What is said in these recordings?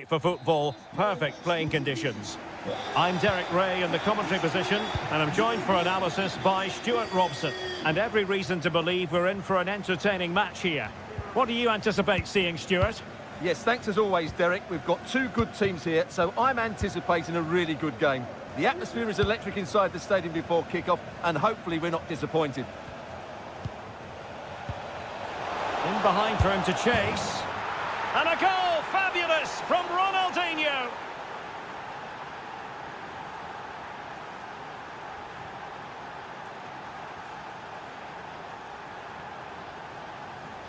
For football, perfect playing conditions. I'm Derek Ray in the commentary position, and I'm joined for analysis by Stuart Robson. And every reason to believe we're in for an entertaining match here. What do you anticipate seeing, Stuart? Yes, thanks as always, Derek. We've got two good teams here, so I'm anticipating a really good game. The atmosphere is electric inside the stadium before kick-off, and hopefully we're not disappointed. In behind for him to chase. And a goal! Fabulous from Ronaldinho!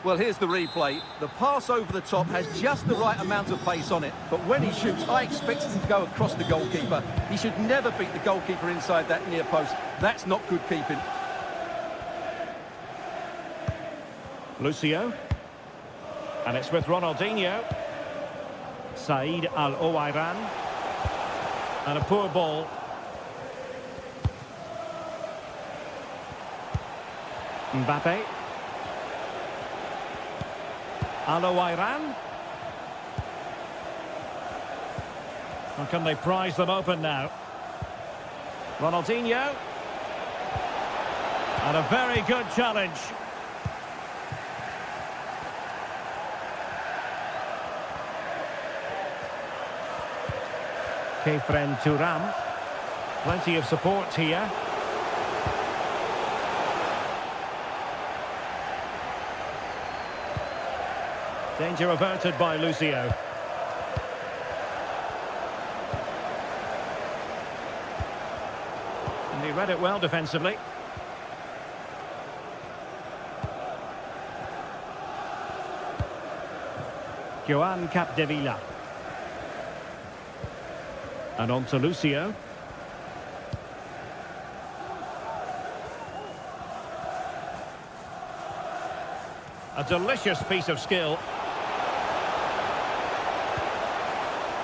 Well, here's the replay. The pass over the top has just the right amount of pace on it, but when he shoots, I expect him to go across the goalkeeper. He should never beat the goalkeeper inside that near post. That's not good keeping. Lucio. And it's with Ronaldinho. Said Al-Owairan. And a poor ball. Mbappe. Al-Owairan. Or can they prize them open now? Ronaldinho. And a very good challenge. Thuram. Plenty of support here. Danger averted by Lucio. And he read it well defensively. Joan Capdevila. And on to Lucio. A delicious piece of skill.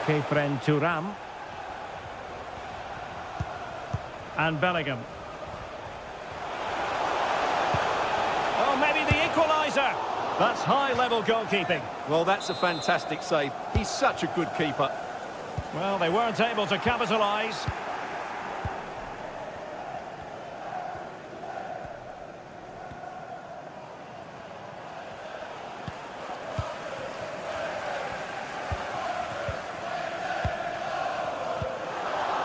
Thuram. And Bellingham. Oh, maybe the equaliser. That's high-level goalkeeping. Well, that's a fantastic save. He's such a good keeper. Well, they weren't able to capitalise.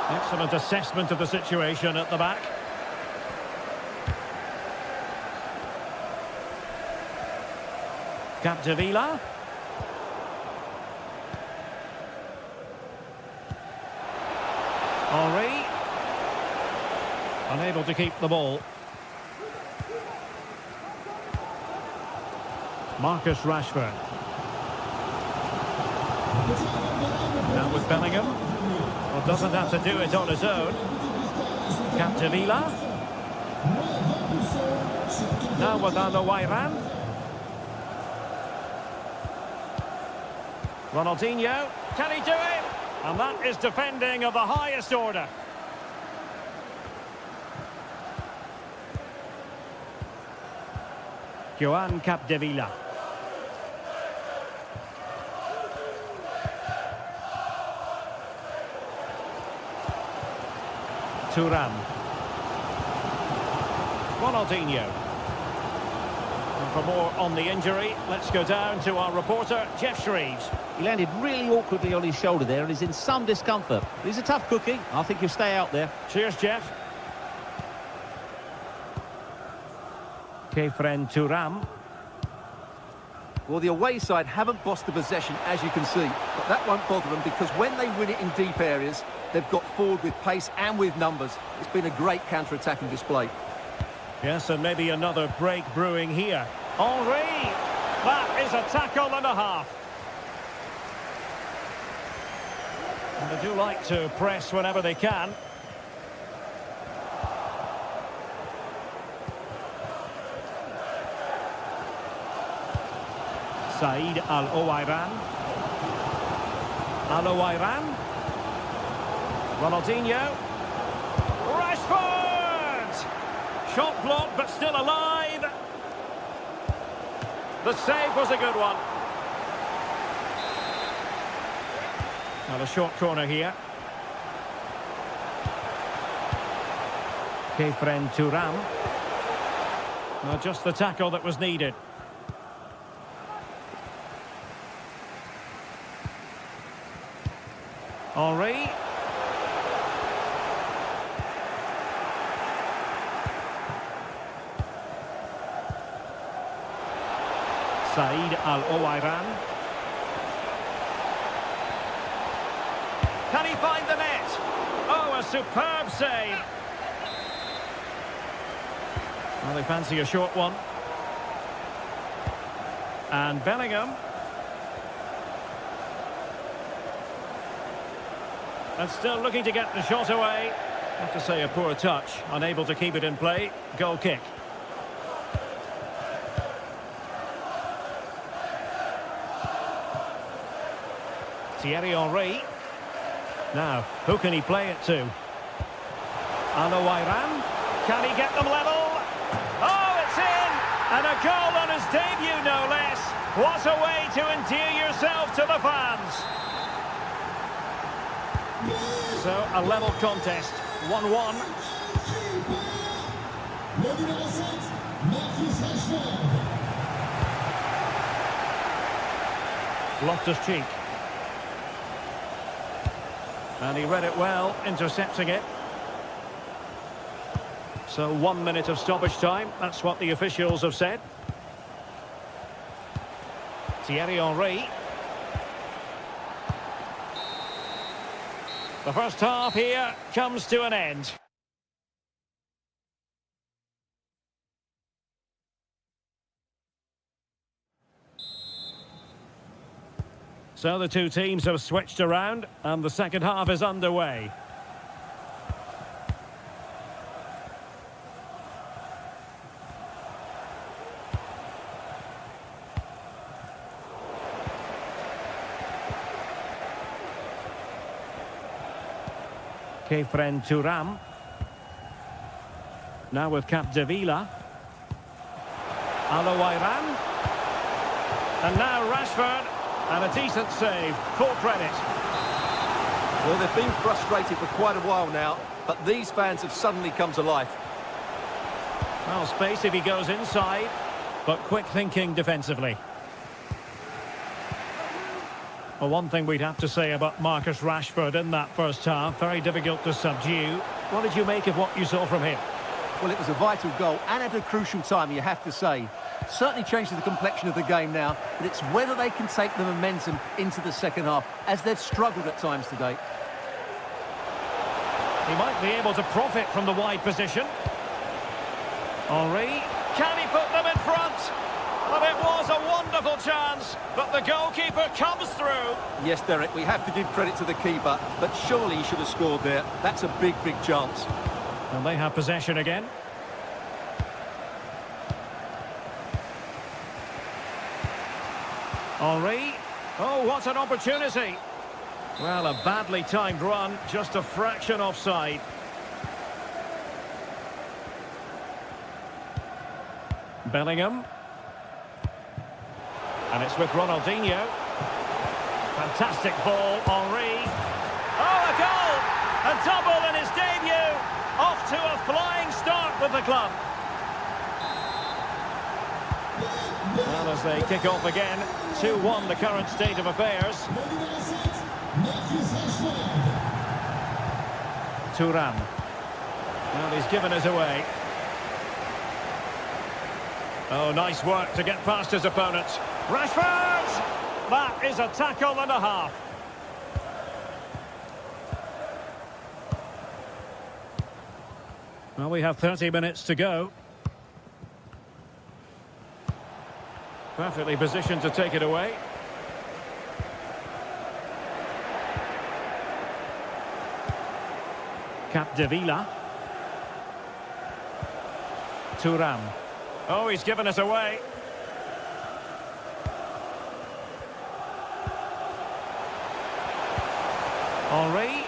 Excellent assessment of the situation at the back. Capdevila. Henry. Unable to keep the ball. Marcus Rashford. Now with Bellingham. Well, doesn't have to do it on his own. Capdevila. Now with Al-Owairan. Ronaldinho. Can he do it? And that is defending of the highest order. Joan Capdevila. Thuram. Ronaldinho. And for more on the injury, let's go down to our reporter, Jeff Shreves. He landed really awkwardly on his shoulder there and is in some discomfort. He's a tough cookie. I think he'll stay out there. Cheers, Jeff. Thuram. Well, the away side haven't bossed the possession, as you can see. But that won't bother them because when they win it in deep areas, they've got forward with pace and with numbers. It's been a great counter-attacking display. Yes, and maybe another break brewing here. Henry! That is a tackle and a half. And they do like to press whenever they can. Said Al-Owairan. Al-Owairan. Ronaldinho. Rashford! Shot blocked, but still alive. The save was a good one. Now a short corner here. Turam. Well, just the tackle that was needed. Henri. Said Al-Owairan. Can he find the net? Oh, a superb save. Well, they fancy a short one. And Bellingham. And still looking to get the shot away. I have to say, a poor touch. Unable to keep it in play. Goal kick. Thierry Henry. Now, who can he play it to? Al-Owairan. Can he get them level? Oh, it's in! And a goal on his debut, no less. What a way to endear yourself to the fans. So, a level contest. 1-1. Loftus-Cheek. And he read it well, intercepting it. So 1 minute of stoppage time, that's what the officials have said. Thierry Henry. The first half here comes to an end. So the two teams have switched around and the second half is underway. Turam. Now with Capdevila. Al-Owairan. And now Rashford. And a decent save. Full credit. Well, they've been frustrated for quite a while now, but these fans have suddenly come to life. Well, space if he goes inside, but quick thinking defensively. Well, one thing we'd have to say about Marcus Rashford in that first half, very difficult to subdue. What did you make of what you saw from him? Well, it was a vital goal and at a crucial time, you have to say. Certainly changes the complexion of the game now, but it's whether they can take the momentum into the second half, as they've struggled at times today. He might be able to profit from the wide position. Henri, can he put them in front? Well, it was a wonderful chance, but the goalkeeper comes through. Yes, Derek, we have to give credit to the keeper, but surely he should have scored there. That's a big, big chance. And they have possession again. Henri. Oh, what an opportunity. Well, a badly timed run, just a fraction offside. Bellingham. And it's with Ronaldinho. Fantastic ball, Henri. Oh, a goal! A double in his debut. Off to a flying start with the club. Well, as they kick off again, 2-1 the current state of affairs. Thuram. Well, he's given us away. Oh, nice work to get past his opponents. Rashford! That is a tackle and a half. Well, we have 30 minutes to go. Perfectly positioned to take it away. Capdevila. Thuram. Oh, he's given us away. Henri.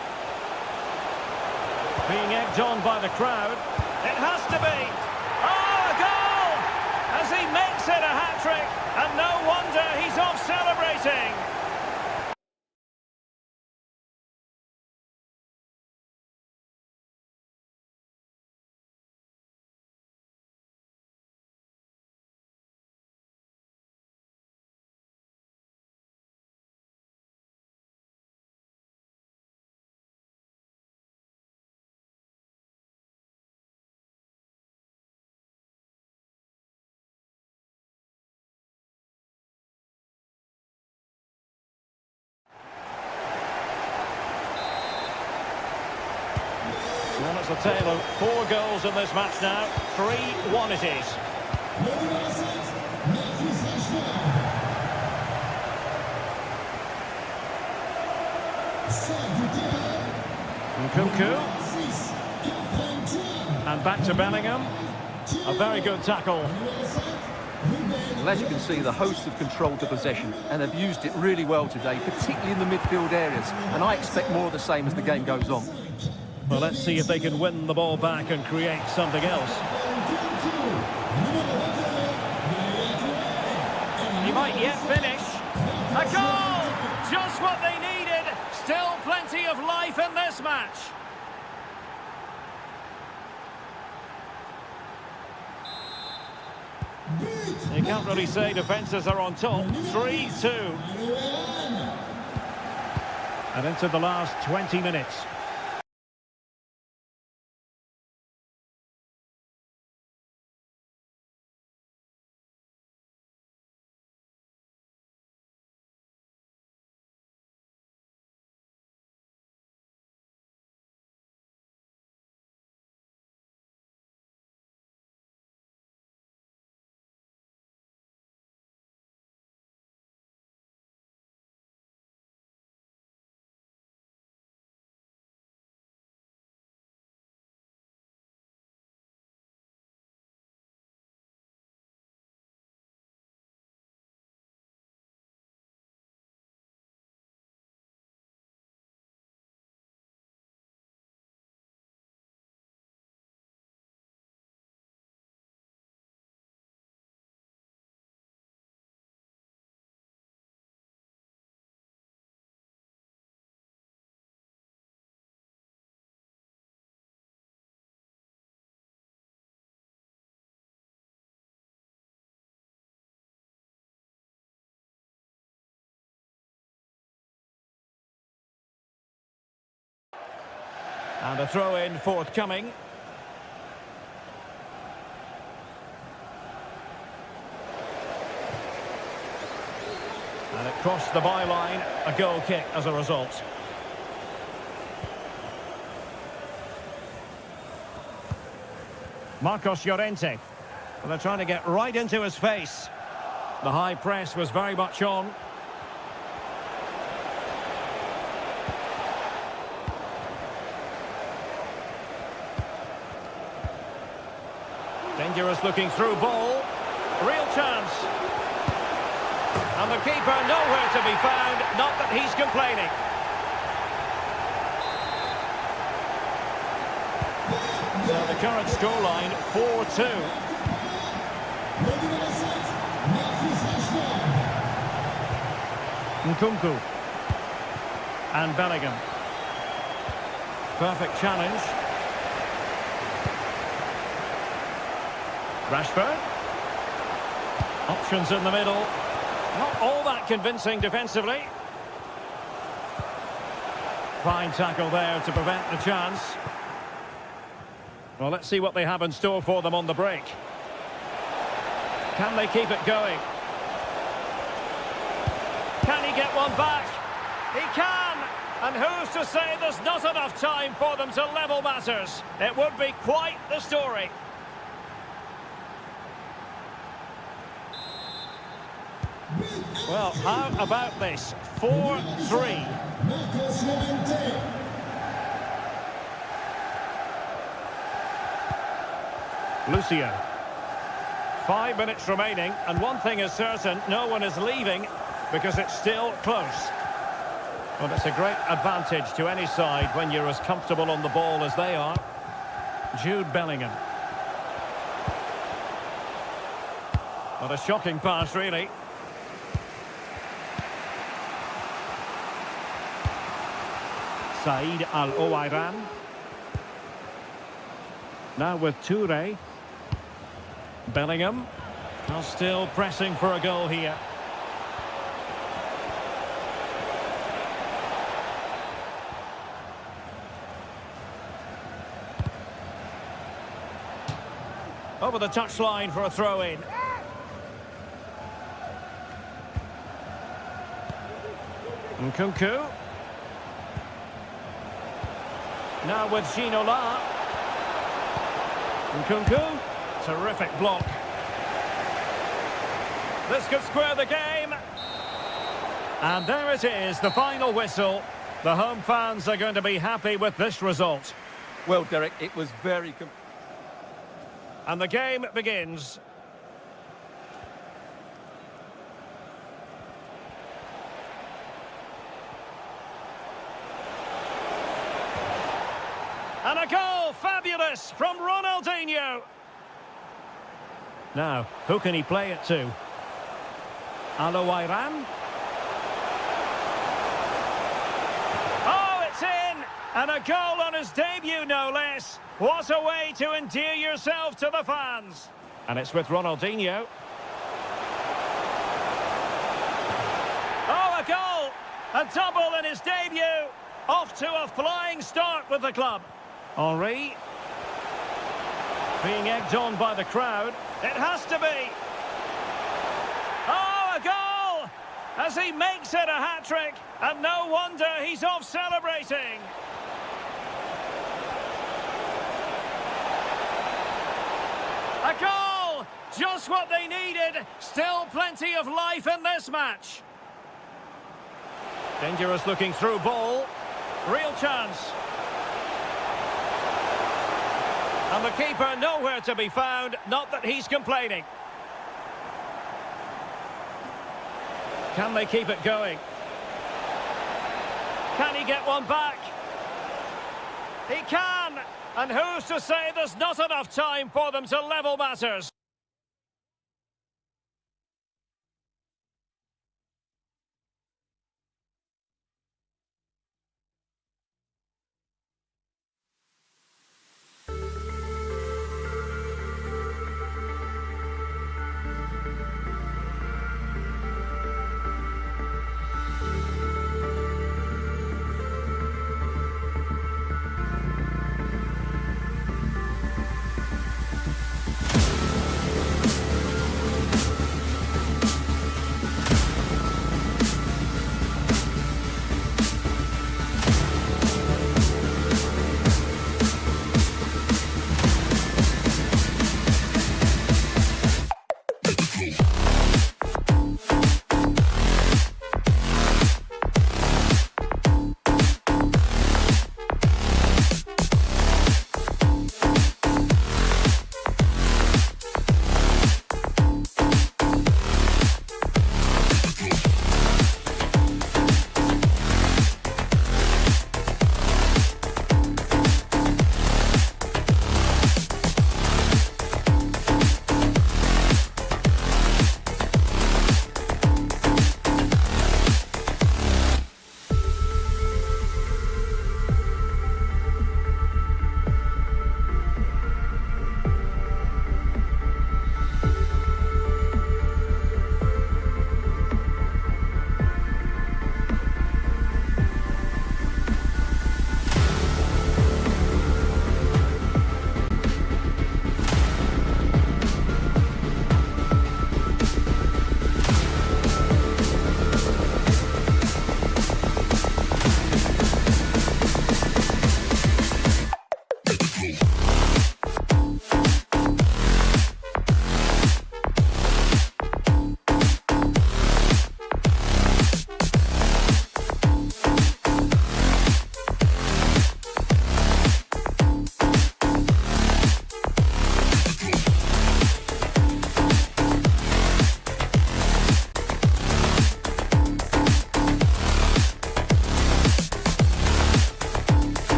Being egged on by the crowd. It has to be. Oh, a goal! As he makes it a hat-trick. And no wonder he's off celebrating. a tale of 4 goals in this match now. 3-1 it is. Nkunku. And back to Bellingham. A very good tackle. Well, as you can see, the hosts have controlled the possession and have used it really well today, particularly in the midfield areas. And I expect more of the same as the game goes on. Well, let's see if they can win the ball back and create something else. He might yet finish. A goal! Just what they needed. Still plenty of life in this match. You can't really say defences are on top. 3-2. And into the last 20 minutes. And a throw-in forthcoming. And it crossed the byline, a goal kick as a result. Marcos Llorente. Well, they're trying to get right into his face. The high press was very much on. Dangerous looking through ball. Real chance. And the keeper nowhere to be found. Not that he's complaining. So the current scoreline 4-2. Nkunku. And Bellingham. Perfect challenge. Rashford. Options in the middle. Not all that convincing defensively. Fine tackle there to prevent the chance. Well, let's see what they have in store for them on the break. Can they keep it going? Can he get one back? He can! And who's to say there's not enough time for them to level matters? It would be quite the story. Well, how about this? 4-3. Lucia. 5 minutes remaining, and one thing is certain, no one is leaving because it's still close. Well, it's a great advantage to any side when you're as comfortable on the ball as they are. Jude Bellingham. What a shocking pass, really. Said Al-Owairan. Now with Toure. Bellingham. Now still pressing for a goal here. Over the touchline for a throw-in. Nkunku. Now with Ginola. Nkunku. Terrific block. This could square the game. And there it is, the final whistle. The home fans are going to be happy with this result. Well, Derek, it was very... And the game begins. And a goal, fabulous, from Ronaldinho. Now, who can he play it to? Iran. Oh, it's in! And a goal on his debut, no less. What a way to endear yourself to the fans. And it's with Ronaldinho. Oh, a goal! A double in his debut. Off to a flying start with the club. Henry. Being egged on by the crowd. It has to be. Oh, a goal! As he makes it a hat-trick. And no wonder he's off celebrating. A goal! Just what they needed. Still plenty of life in this match. Dangerous looking through ball. Real chance. And the keeper nowhere to be found. Not that he's complaining. Can they keep it going? Can he get one back? He can! And who's to say there's not enough time for them to level matters?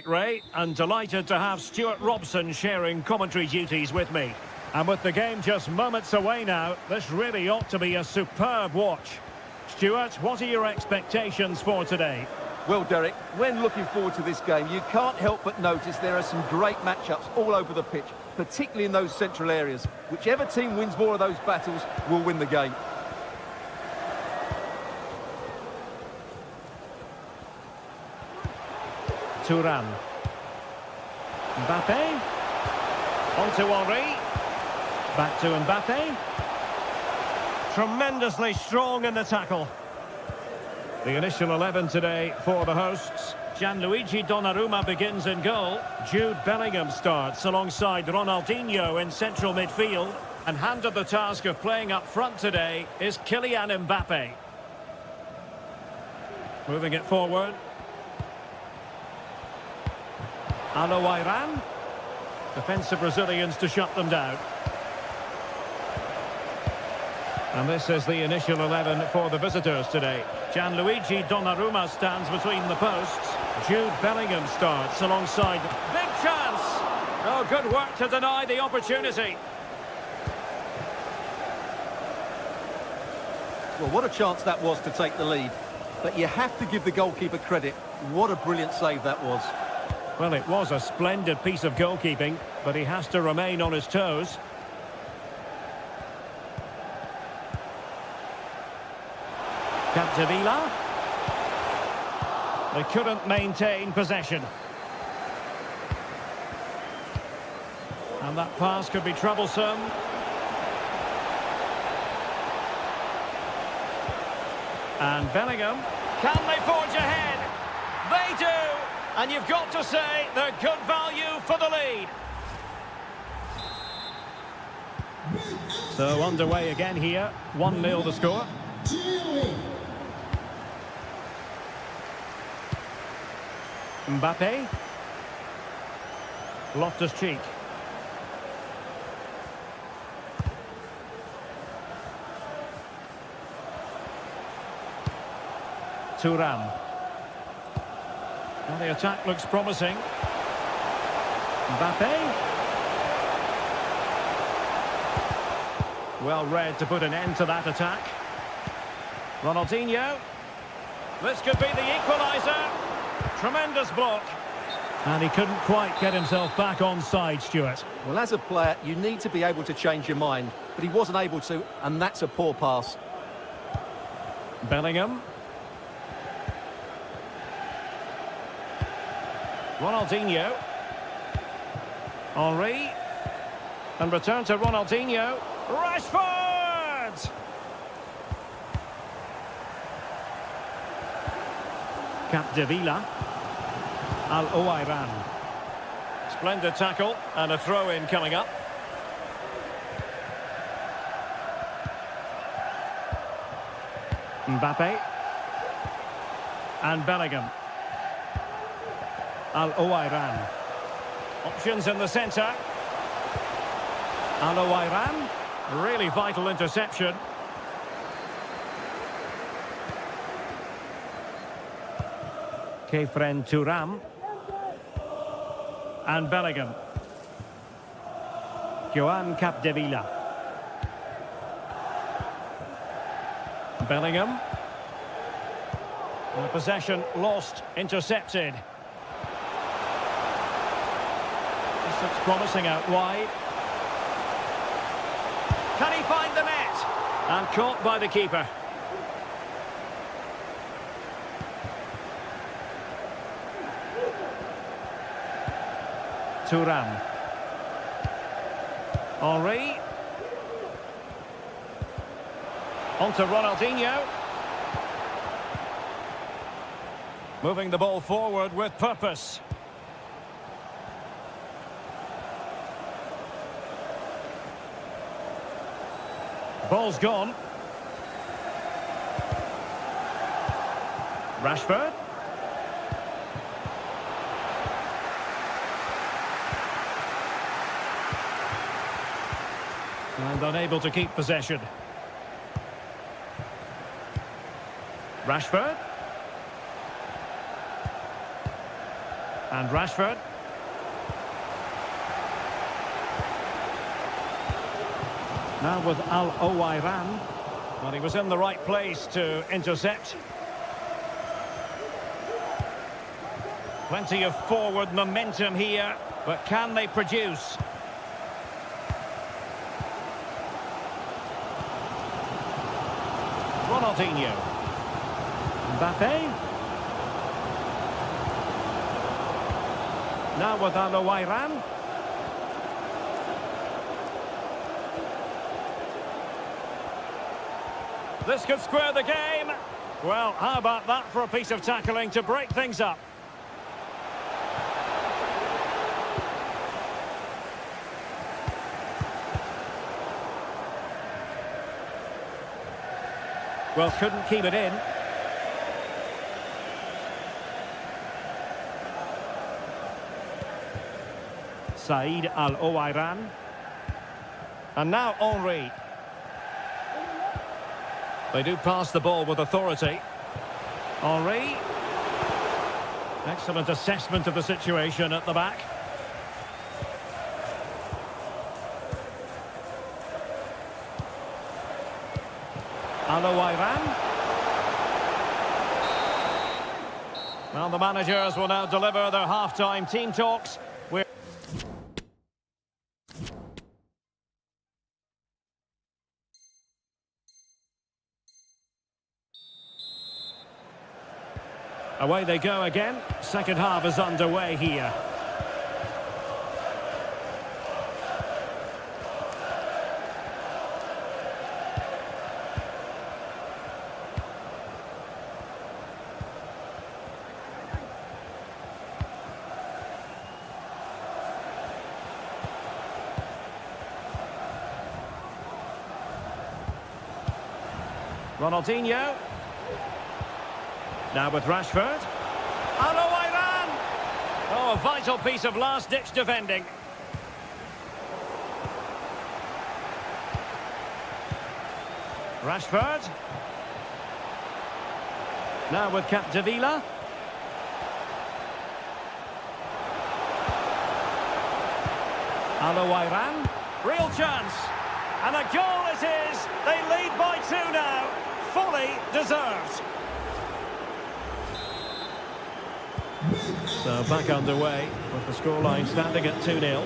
Ray, and delighted to have Stuart Robson sharing commentary duties with me. And with the game just moments away now, this really ought to be a superb watch. Stuart, what are your expectations for today? Well, Derek, when looking forward to this game, you can't help but notice there are some great matchups all over the pitch, particularly in those central areas. Whichever team wins more of those battles will win the game. Thuram. Mbappe. On to Henry. Back to Mbappe. Tremendously strong in the tackle. The initial 11 today for the hosts. Gianluigi Donnarumma begins in goal. Jude Bellingham starts alongside Ronaldinho in central midfield. And handed the task of playing up front today is Kylian Mbappe. Moving it forward. Iran. Defensive Brazilians to shut them down. And this is the initial 11 for the visitors today. Gianluigi Donnarumma stands between the posts. Jude Bellingham starts alongside. Big chance! Oh, good work to deny the opportunity. Well, what a chance that was to take the lead. But you have to give the goalkeeper credit. What a brilliant save that was. Well, it was a splendid piece of goalkeeping, but he has to remain on his toes. Capdevila. They couldn't maintain possession. And that pass could be troublesome. And Bellingham. Can they forge ahead? They do! And you've got to say they're good value for the lead. So underway again here. 1-0 the score. Mbappe. Loftus-Cheek. Thuram. Well, the attack looks promising. Mbappe. Well read to put an end to that attack. Ronaldinho. This could be the equaliser. Tremendous block. And he couldn't quite get himself back on side, Stuart. Well, as a player, you need to be able to change your mind. But he wasn't able to, and that's a poor pass. Bellingham. Ronaldinho. Henry. And return to Ronaldinho. Rashford! Capdevila. Iran. Splendid tackle and a throw-in coming up. Mbappe. And Bellingham. Iran. Options in the centre. Iran. Really vital interception. Kefren Thuram. And Bellingham. Joan Capdevila. Bellingham. And possession lost, intercepted. This looks promising out wide. Can he find the net? And caught by the keeper. Thuram. Henry. On to Ronaldinho. Moving the ball forward with purpose. Ball's gone. Rashford. And unable to keep possession. Rashford. And Rashford. Now with Al-Owairan. Well, he was in the right place to intercept. Plenty of forward momentum here, but can they produce? Ronaldinho. Mbappe. Now with Al-Owairan. This could square the game. Well, how about that for a piece of tackling to break things up? Well, couldn't keep it in. Said Al-Owairan. And now Henry. They do pass the ball with authority. Henry. Excellent assessment of the situation at the back. Al-Owairan. Well, the managers will now deliver their half-time team talks. Away they go again. Second half is underway here. Ronaldinho. Now with Rashford. Al-Owairan! Oh, a vital piece of last-ditch defending. Rashford. Now with Capdevila. Al-Owairan. Real chance. And a goal it is. They lead by 2 now. Fully deserved. So back underway with the scoreline standing at 2-0.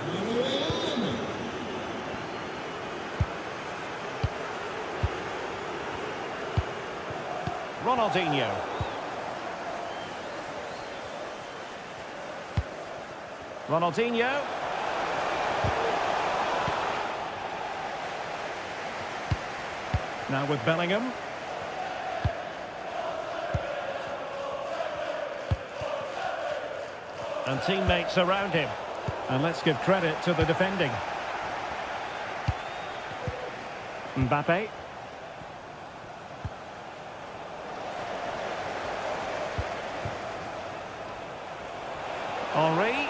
Ronaldinho. Ronaldinho. Now with Bellingham. And teammates around him. And let's give credit to the defending. Mbappe. Henry.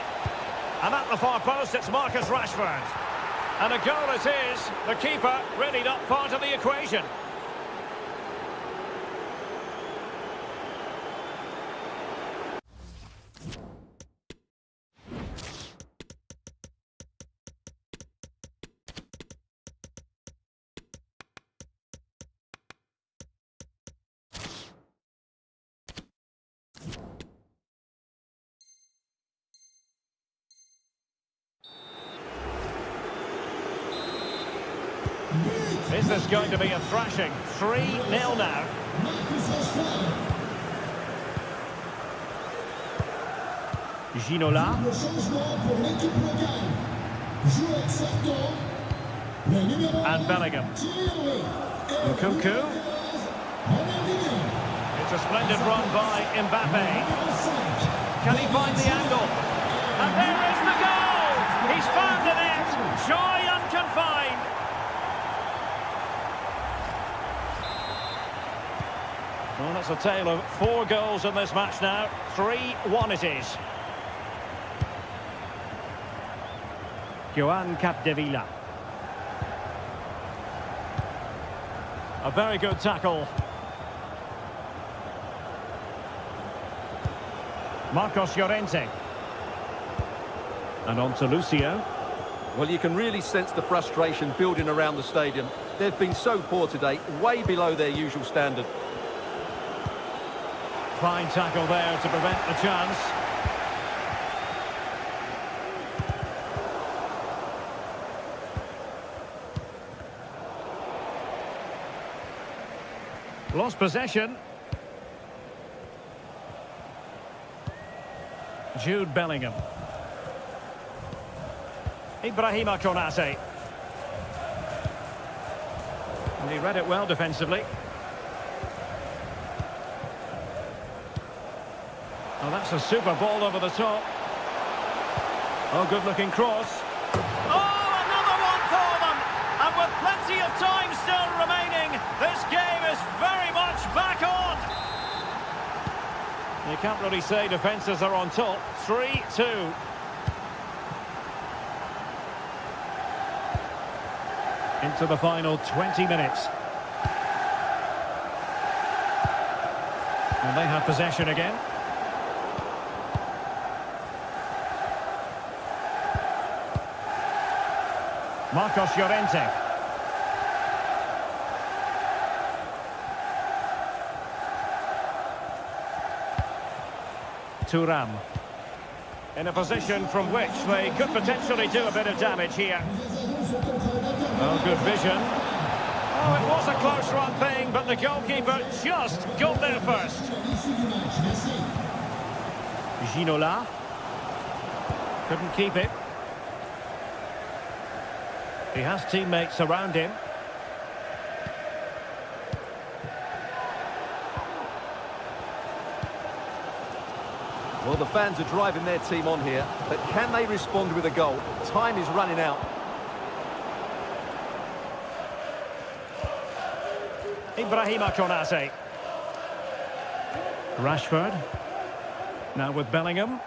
And at the far post, it's Marcus Rashford. And a goal it is. The keeper really not part of the equation. Is this going to be a thrashing? 3-0 now. Ginola. And Bellingham. Nkunku. It's a splendid run by Mbappe. Can he find the angle? And there is the goal! He's found the net! Joy unconfined! Well, that's a tale of 4 goals in this match now. 3-1 it is. Joan Capdevila. A very good tackle. Marcos Llorente. And on to Lucio. Well, you can really sense the frustration building around the stadium. They've been so poor today, way below their usual standard. Fine tackle there to prevent the chance. Lost possession. Jude Bellingham. Ibrahima Konate. And he read it well defensively. Oh, that's a super ball over the top. Oh, good-looking cross. Oh, another one for them! And with plenty of time still remaining, this game is very much back on! You can't really say defences are on top. 3-2. Into the final 20 minutes. And they have possession again. Marcos Llorente. Thuram. In a position from which they could potentially do a bit of damage here. Oh, good vision. Oh, it was a close-run thing, but the goalkeeper just got there first. Ginola. Couldn't keep it. He has teammates around him. Well, the fans are driving their team on here, but can they respond with a goal? Time is running out. Ibrahima Konate. Rashford. Now with Bellingham.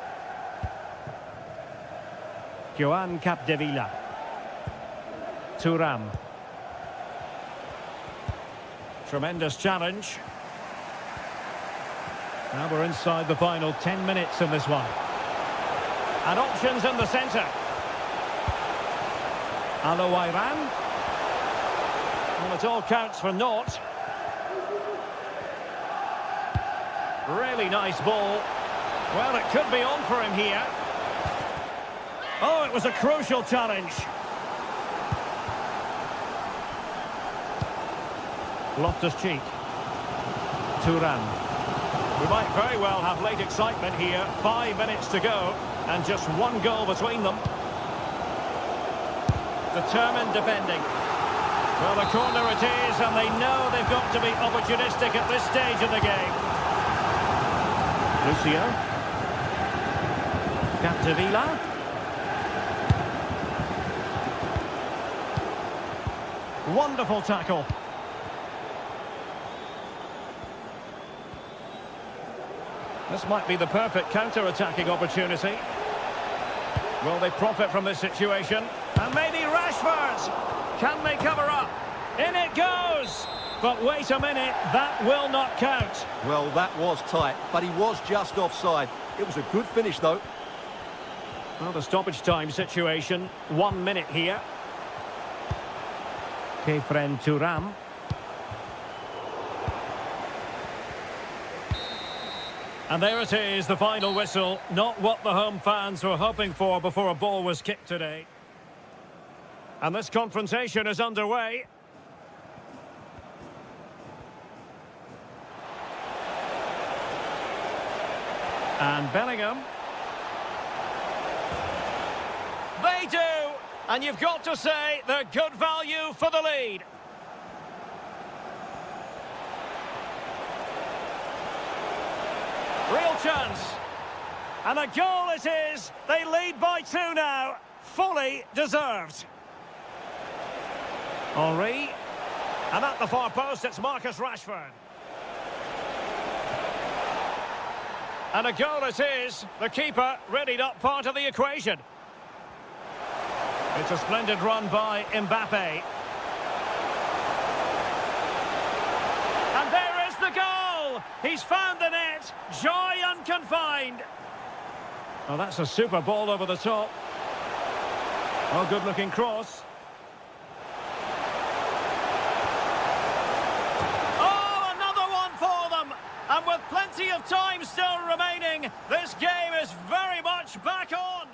Joan Capdevila. Thuram. Tremendous challenge. Now we're inside the final 10 minutes in this one. And options in the centre. Alouairan. Well, it all counts for naught. Really nice ball. Well, it could be on for him here. Oh, it was a crucial challenge. Loftus-Cheek. Thuram. We might very well have late excitement here. 5 minutes to go, and just one goal between them. Determined defending. Well, the corner it is, and they know they've got to be opportunistic at this stage of the game. Lucio. Capdevila. Wonderful tackle. This might be the perfect counter-attacking opportunity. Will they profit from this situation? And maybe Rashford! Can they cover up? In it goes! But wait a minute, that will not count. Well, that was tight, but he was just offside. It was a good finish, though. Well, the stoppage time situation, 1 minute here. Kefren Thuram. And there it is, the final whistle. Not what the home fans were hoping for before a ball was kicked today. And this confrontation is underway. And Bellingham. They do! And you've got to say, they're good value for the lead. Real chance. And a goal it is. They lead by 2 now. Fully deserved. Henry. And at the far post, it's Marcus Rashford. And a goal it is. The keeper really not part of the equation. It's a splendid run by Mbappe. And there is the goal! He's found the net. Joy unconfined. Oh, that's a super ball over the top. Well, good-looking cross. Oh, another one for them! And with plenty of time still remaining, this game is very much back on!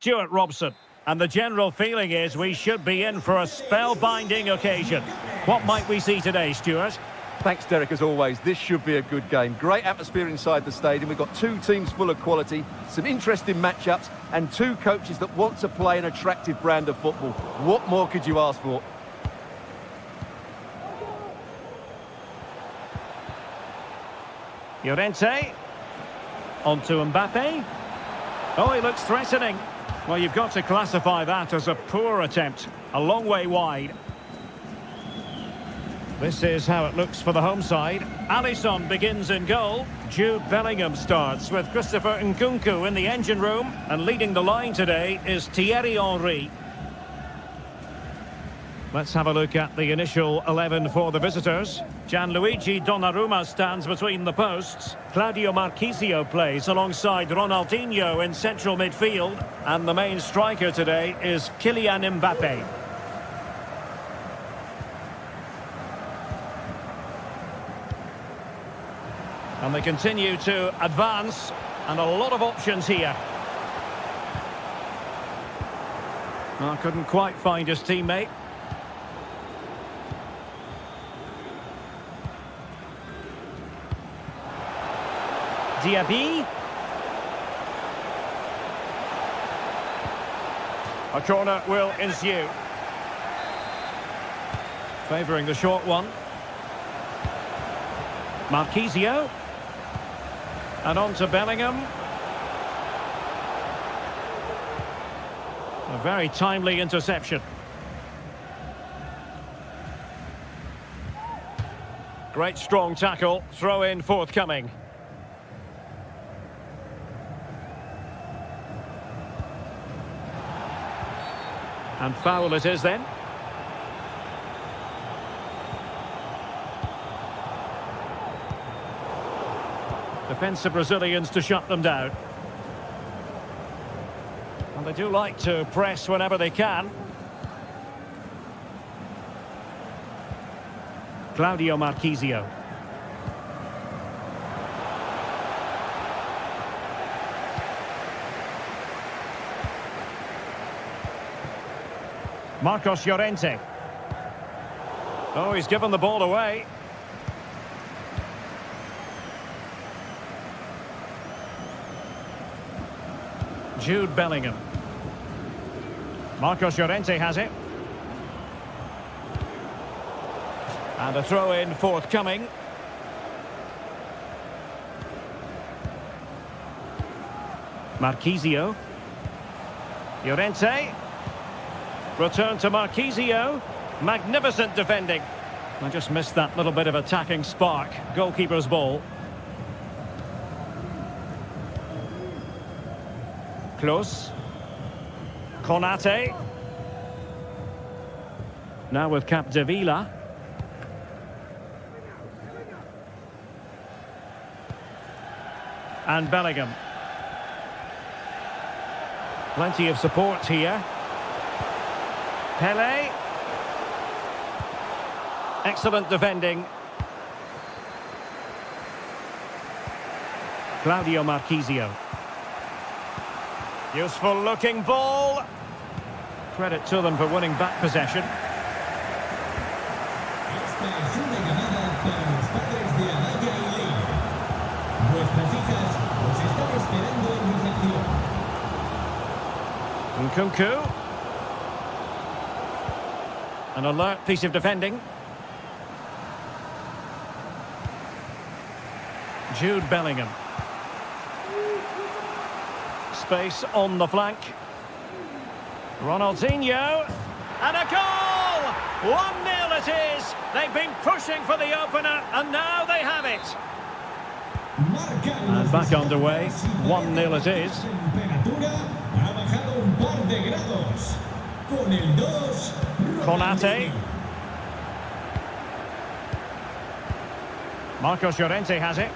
Stuart Robson. And the general feeling is we should be in for a spellbinding occasion. What might we see today, Stuart? Thanks, Derek, as always. This should be a good game. Great atmosphere inside the stadium. We've got two teams full of quality, some interesting matchups, and two coaches that want to play an attractive brand of football. What more could you ask for? Llorente. On to Mbappe. Oh, he looks threatening. Well, you've got to classify that as a poor attempt. A long way wide. This is how it looks for the home side. Alisson begins in goal. Jude Bellingham starts with Christopher Nkunku in the engine room. And leading the line today is Thierry Henry. Let's have a look at the initial 11 for the visitors. Gianluigi Donnarumma stands between the posts. Claudio Marchisio plays alongside Ronaldinho in central midfield. And the main striker today is Kylian Mbappe. And they continue to advance, and a lot of options here. Oh, couldn't quite find his teammate. Diaby. A corner will ensue. Favouring the short one. Marchisio. And on to Bellingham. A very timely interception. Great strong tackle. Throw in forthcoming. And foul it is then. Defensive Brazilians to shut them down. And they do like to press whenever they can. Claudio Marchisio. Marcos Llorente. Oh, he's given the ball away. Jude Bellingham. Marcos Llorente has it. And a throw-in forthcoming. Marchisio. Llorente. Return to Marchisio. Magnificent defending. I just missed that little bit of attacking spark. Goalkeeper's ball. Close. Konate. Now with Capdevila. And Bellingham. Plenty of support here. Pele. Excellent defending. Claudio Marchisio. Useful looking ball. Credit to them for winning back possession. Nkunku. An alert piece of defending. Jude Bellingham. Space on the flank. Ronaldinho. And a goal! 1-0 it is. They've been pushing for the opener, and now they have it. And back underway. 1-0 it is. Konate. Marcos Llorente has it.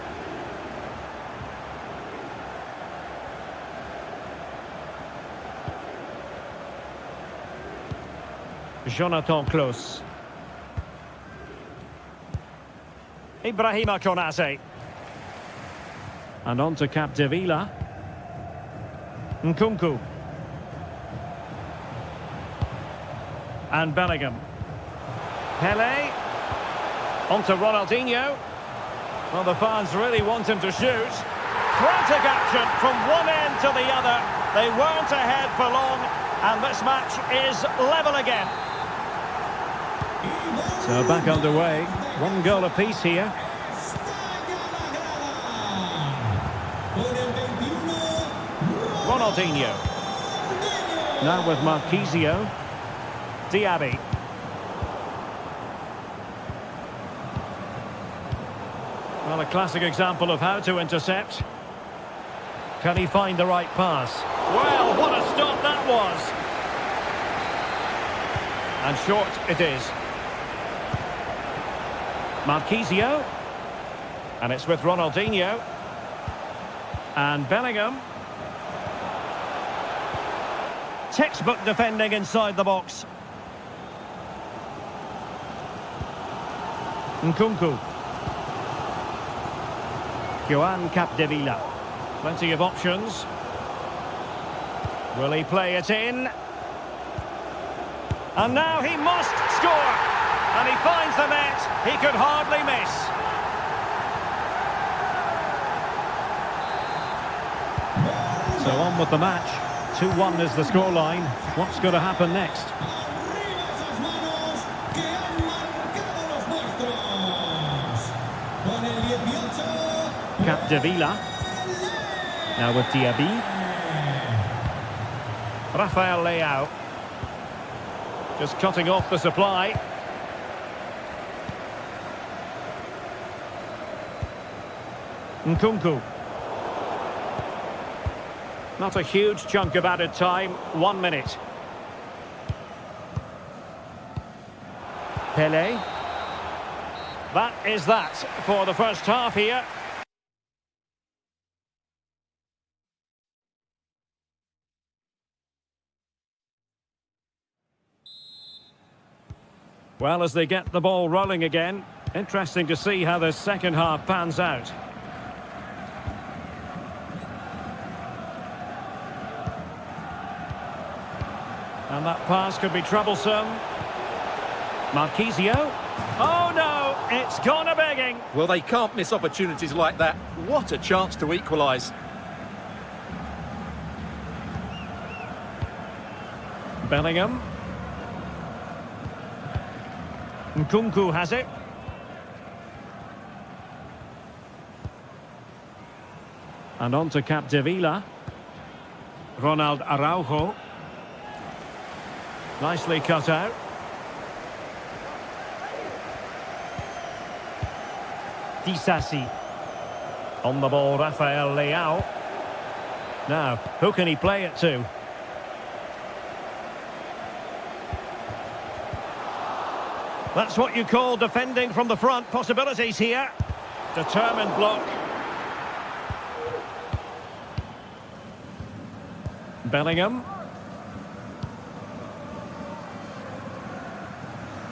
Jonathan Close. Ibrahima Konate. And on to Capdevila. Nkunku. And Bellingham. Pele. On to Ronaldinho. Well, the fans really want him to shoot. Frantic action from one end to the other. They weren't ahead for long, and this match is level again. So back underway. One goal apiece here. Ronaldinho. Now with Marquisio. Diaby. Well, a classic example of how to intercept. Can he find the right pass? Well, what a stop that was. And short it is. Marquisio. And it's with Ronaldinho. And Bellingham. Textbook defending inside the box. Nkunku. Joan Capdevila. Plenty of options. Will he play it in? And now he must score! And he finds the net. He could hardly miss. So on with the match. 2-1 is the scoreline. What's going to happen next? Capdevila. Now with Diaby. Rafael Leao. Just cutting off the supply. Nkunku. Not a huge chunk of added time. 1 minute. Pele. That is that for the first half here. Well, as they get the ball rolling again, interesting to see how the second half pans out. And that pass could be troublesome. Marquisio. Oh no, it's gone a begging. Well, they can't miss opportunities like that. What a chance to equalise. Bellingham. Nkunku has it. And on to Capdevila. Ronald Araujo. Nicely cut out. Disasi. On the ball, Rafael Leao. Now, who can he play it to? That's what you call defending from the front. Possibilities here. Determined block. Bellingham.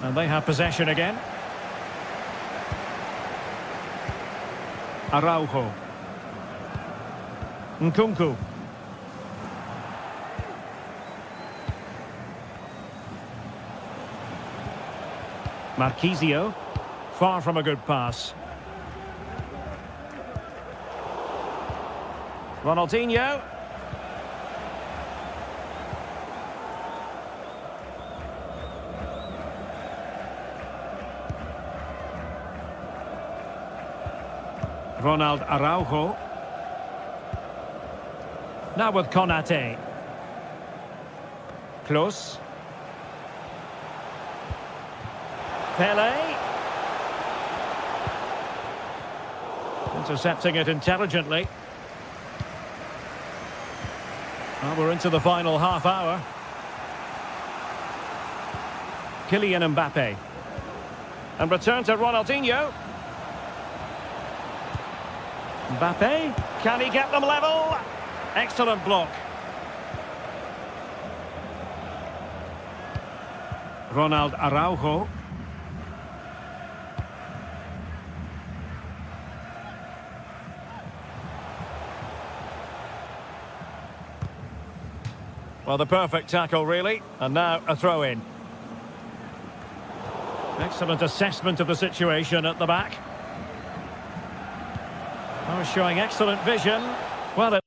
And they have possession again. Araujo. Nkunku. Marquisio. Far from a good pass. Ronaldinho. Ronald Araujo. Now with Konate. Close. Pele. Intercepting it intelligently. Well, we're into the final half hour. Kylian Mbappe. And return to Ronaldinho. Mbappe, can he get them level? Excellent block. Ronald Araujo. Well, the perfect tackle, really. And now a throw-in. Excellent assessment of the situation at the back. Oh, showing excellent vision. Well,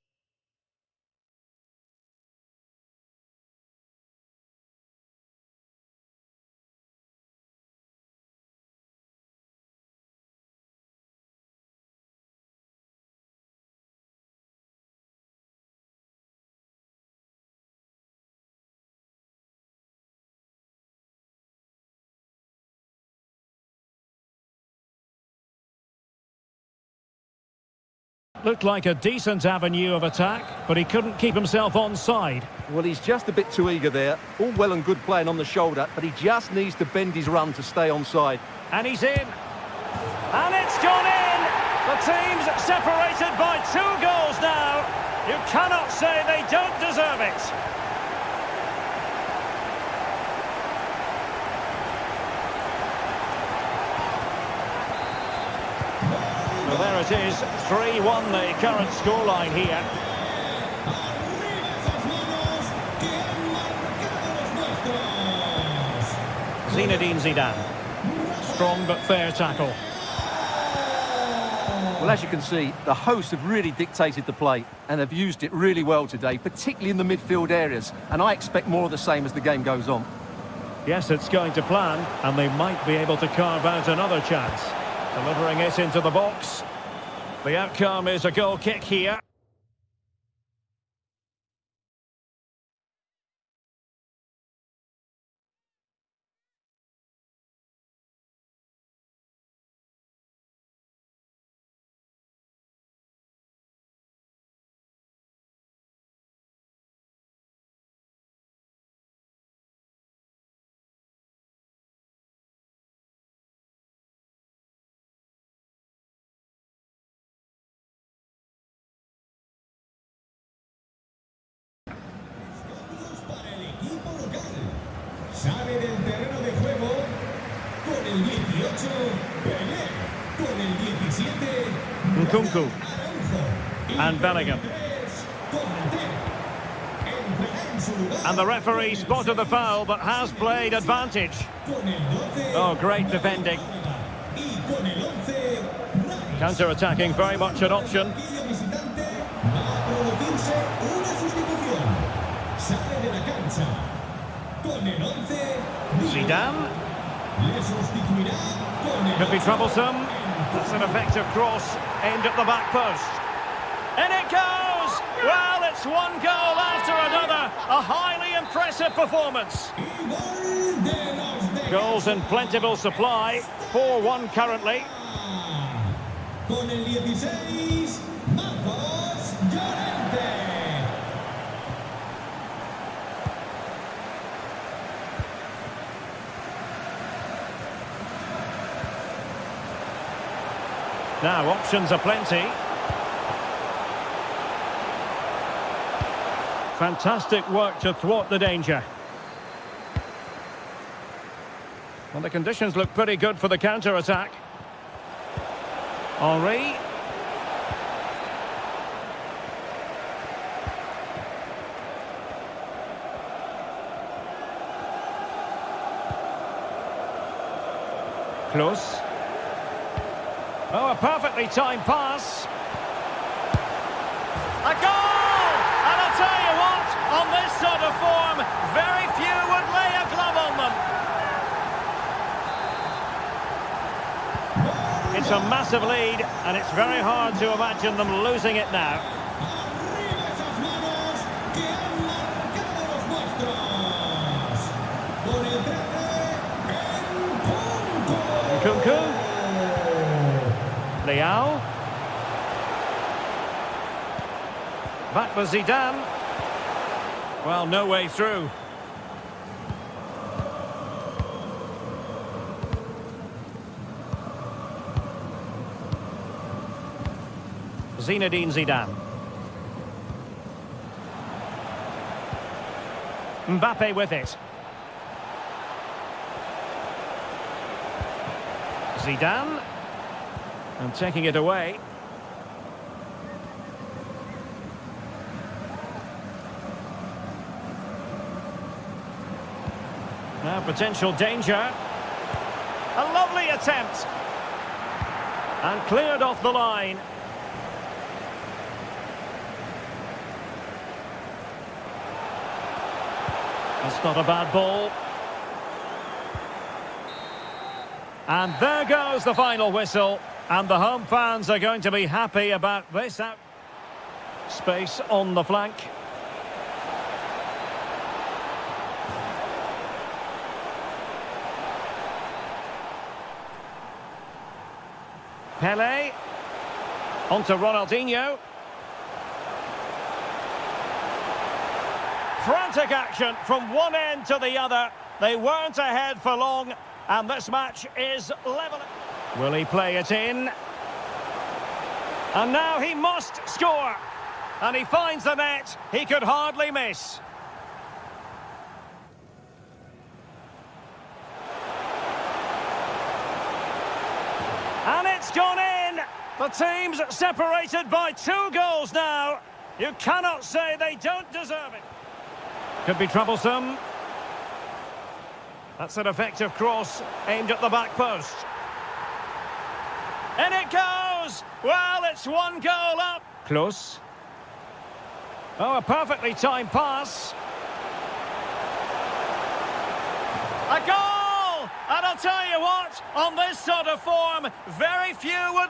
looked like a decent avenue of attack, but he couldn't keep himself onside. Well, he's just a bit too eager there. All well and good playing on the shoulder, but he just needs to bend his run to stay onside. And he's in. And it's gone in! The team's separated by 2 goals now. You cannot say they don't deserve it. Well, there it is, 3-1 the current scoreline here. Zinedine Zidane. Strong but fair tackle. Well, as you can see, the hosts have really dictated the play and have used it really well today, particularly in the midfield areas. And I expect more of the same as the game goes on. Yes, it's going to plan, and they might be able to carve out another chance. Delivering it into the box. The outcome is a goal kick here. Sale del terreno de juego con el 18, Pelé, con el 17, Nkunku and Bellingham. And the referee spotted the foul but has played advantage. Oh, great defending. Counter-attacking, very much an option. Zidane. Could be troublesome. That's an effective cross aimed at the back post. And it goes! Well, it's 1 goal after another. A highly impressive performance. Goals in plentiful supply. 4-1 currently. Con el 16, Marcos Llorente. Now, options are plenty. Fantastic work to thwart the danger. Well, the conditions look pretty good for the counter-attack. Henry. Close. Oh, a perfectly timed pass. A goal! And I'll tell you what, on this sort of form, very few would lay a glove on them. It's a massive lead, and it's very hard to imagine them losing it now. Nkunku. Leao. Back with Zidane. Well, no way through. Zinedine Zidane. Mbappe with it. Zidane. And taking it away. Now potential danger. A lovely attempt. And cleared off the line. That's not a bad ball. And there goes the final whistle. And the home fans are going to be happy about this. Space on the flank. Pele. On to Ronaldinho. Frantic action from one end to the other. They weren't ahead for long, and this match is level. Will he play it in? And now he must score. And he finds the net. He could hardly miss. And it's gone in. The team's separated by 2 goals now. You cannot say they don't deserve it. Could be troublesome. That's an effective cross aimed at the back post. And it goes! Well, it's 1 goal up. Close. Oh, a perfectly timed pass. A goal! And I'll tell you what, on this sort of form, very few would...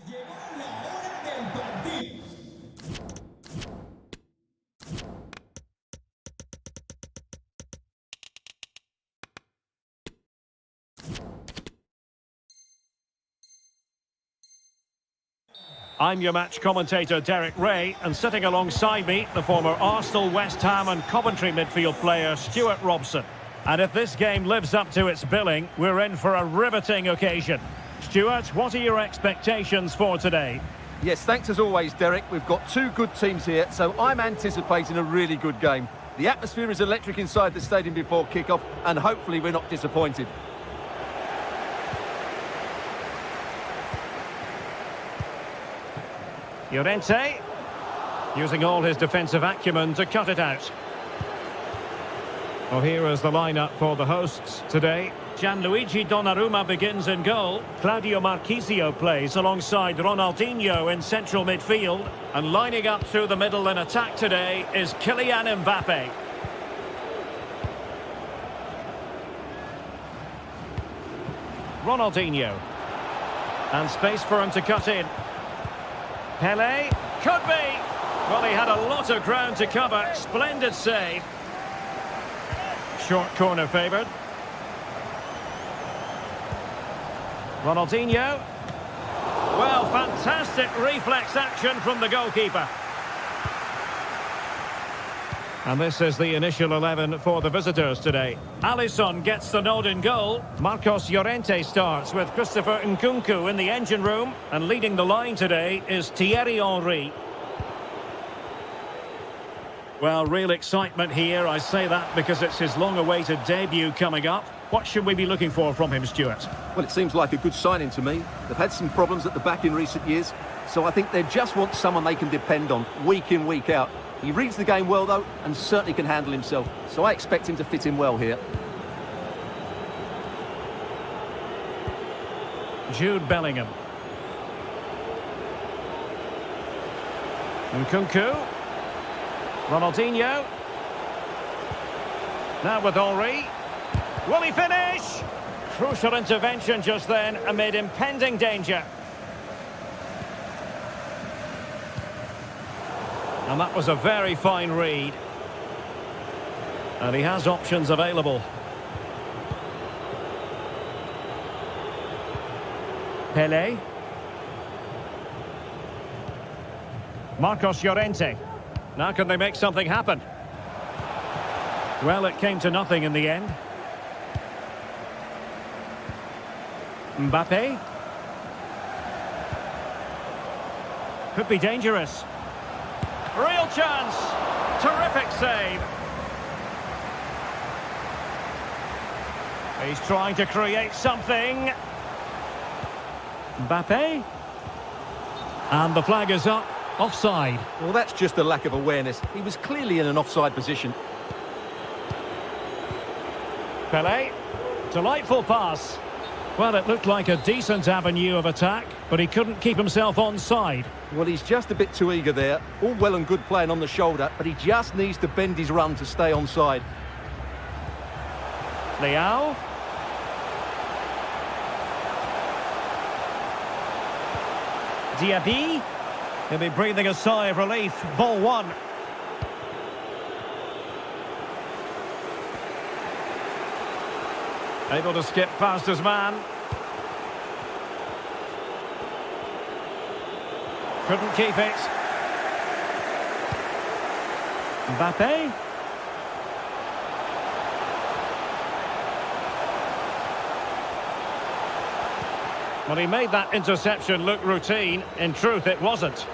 Llegó la hora del partido. I'm your match commentator, Derek Ray, and sitting alongside me, the former Arsenal, West Ham and Coventry midfield player, Stuart Robson. And if this game lives up to its billing, we're in for a riveting occasion. Stuart, what are your expectations for today? Yes, thanks as always, Derek. We've got two good teams here, so I'm anticipating a really good game. The atmosphere is electric inside the stadium before kick-off, and hopefully we're not disappointed. Llorente, using all his defensive acumen to cut it out. Well, here is the lineup for the hosts today. Gianluigi Donnarumma begins in goal. Claudio Marchisio plays alongside Ronaldinho in central midfield. And lining up through the middle in attack today is Kylian Mbappe. Ronaldinho. And space for him to cut in. Pele, could be. Well, he had a lot of ground to cover. Splendid save. Short corner favoured. Ronaldinho. Well, fantastic reflex action from the goalkeeper. And this is the initial 11 for the visitors today. Alisson gets the nod in goal. Marcos Llorente starts with Christopher Nkunku in the engine room. And leading the line today is Thierry Henry. Well, real excitement here. I say that because it's his long-awaited debut coming up. What should we be looking for from him, Stuart? Well, it seems like a good signing to me. They've had some problems at the back in recent years, so I think they just want someone they can depend on, week in, week out. He reads the game well, though, and certainly can handle himself, so I expect him to fit in well here. Jude Bellingham. Nkunku. Ronaldinho. Now with Henry. Will he finish? Crucial intervention just then amid impending danger. And that was a very fine read. And he has options available. Pele. Marcos Llorente. Now can they make something happen? Well, it came to nothing in the end. Mbappe. Could be dangerous. Real chance. Terrific save. He's trying to create something. Mbappe. And the flag is up. Offside. Well, that's just a lack of awareness. He was clearly in an offside position. Pele. Delightful pass. Well, it looked like a decent avenue of attack, but he couldn't keep himself onside. Well, he's just a bit too eager there. All well and good playing on the shoulder, but he just needs to bend his run to stay onside. Leao. Diaby. He'll be breathing a sigh of relief. Ball one. Able to skip past his man. Couldn't keep it. Mbappe. Well, he made that interception look routine. In truth, it wasn't.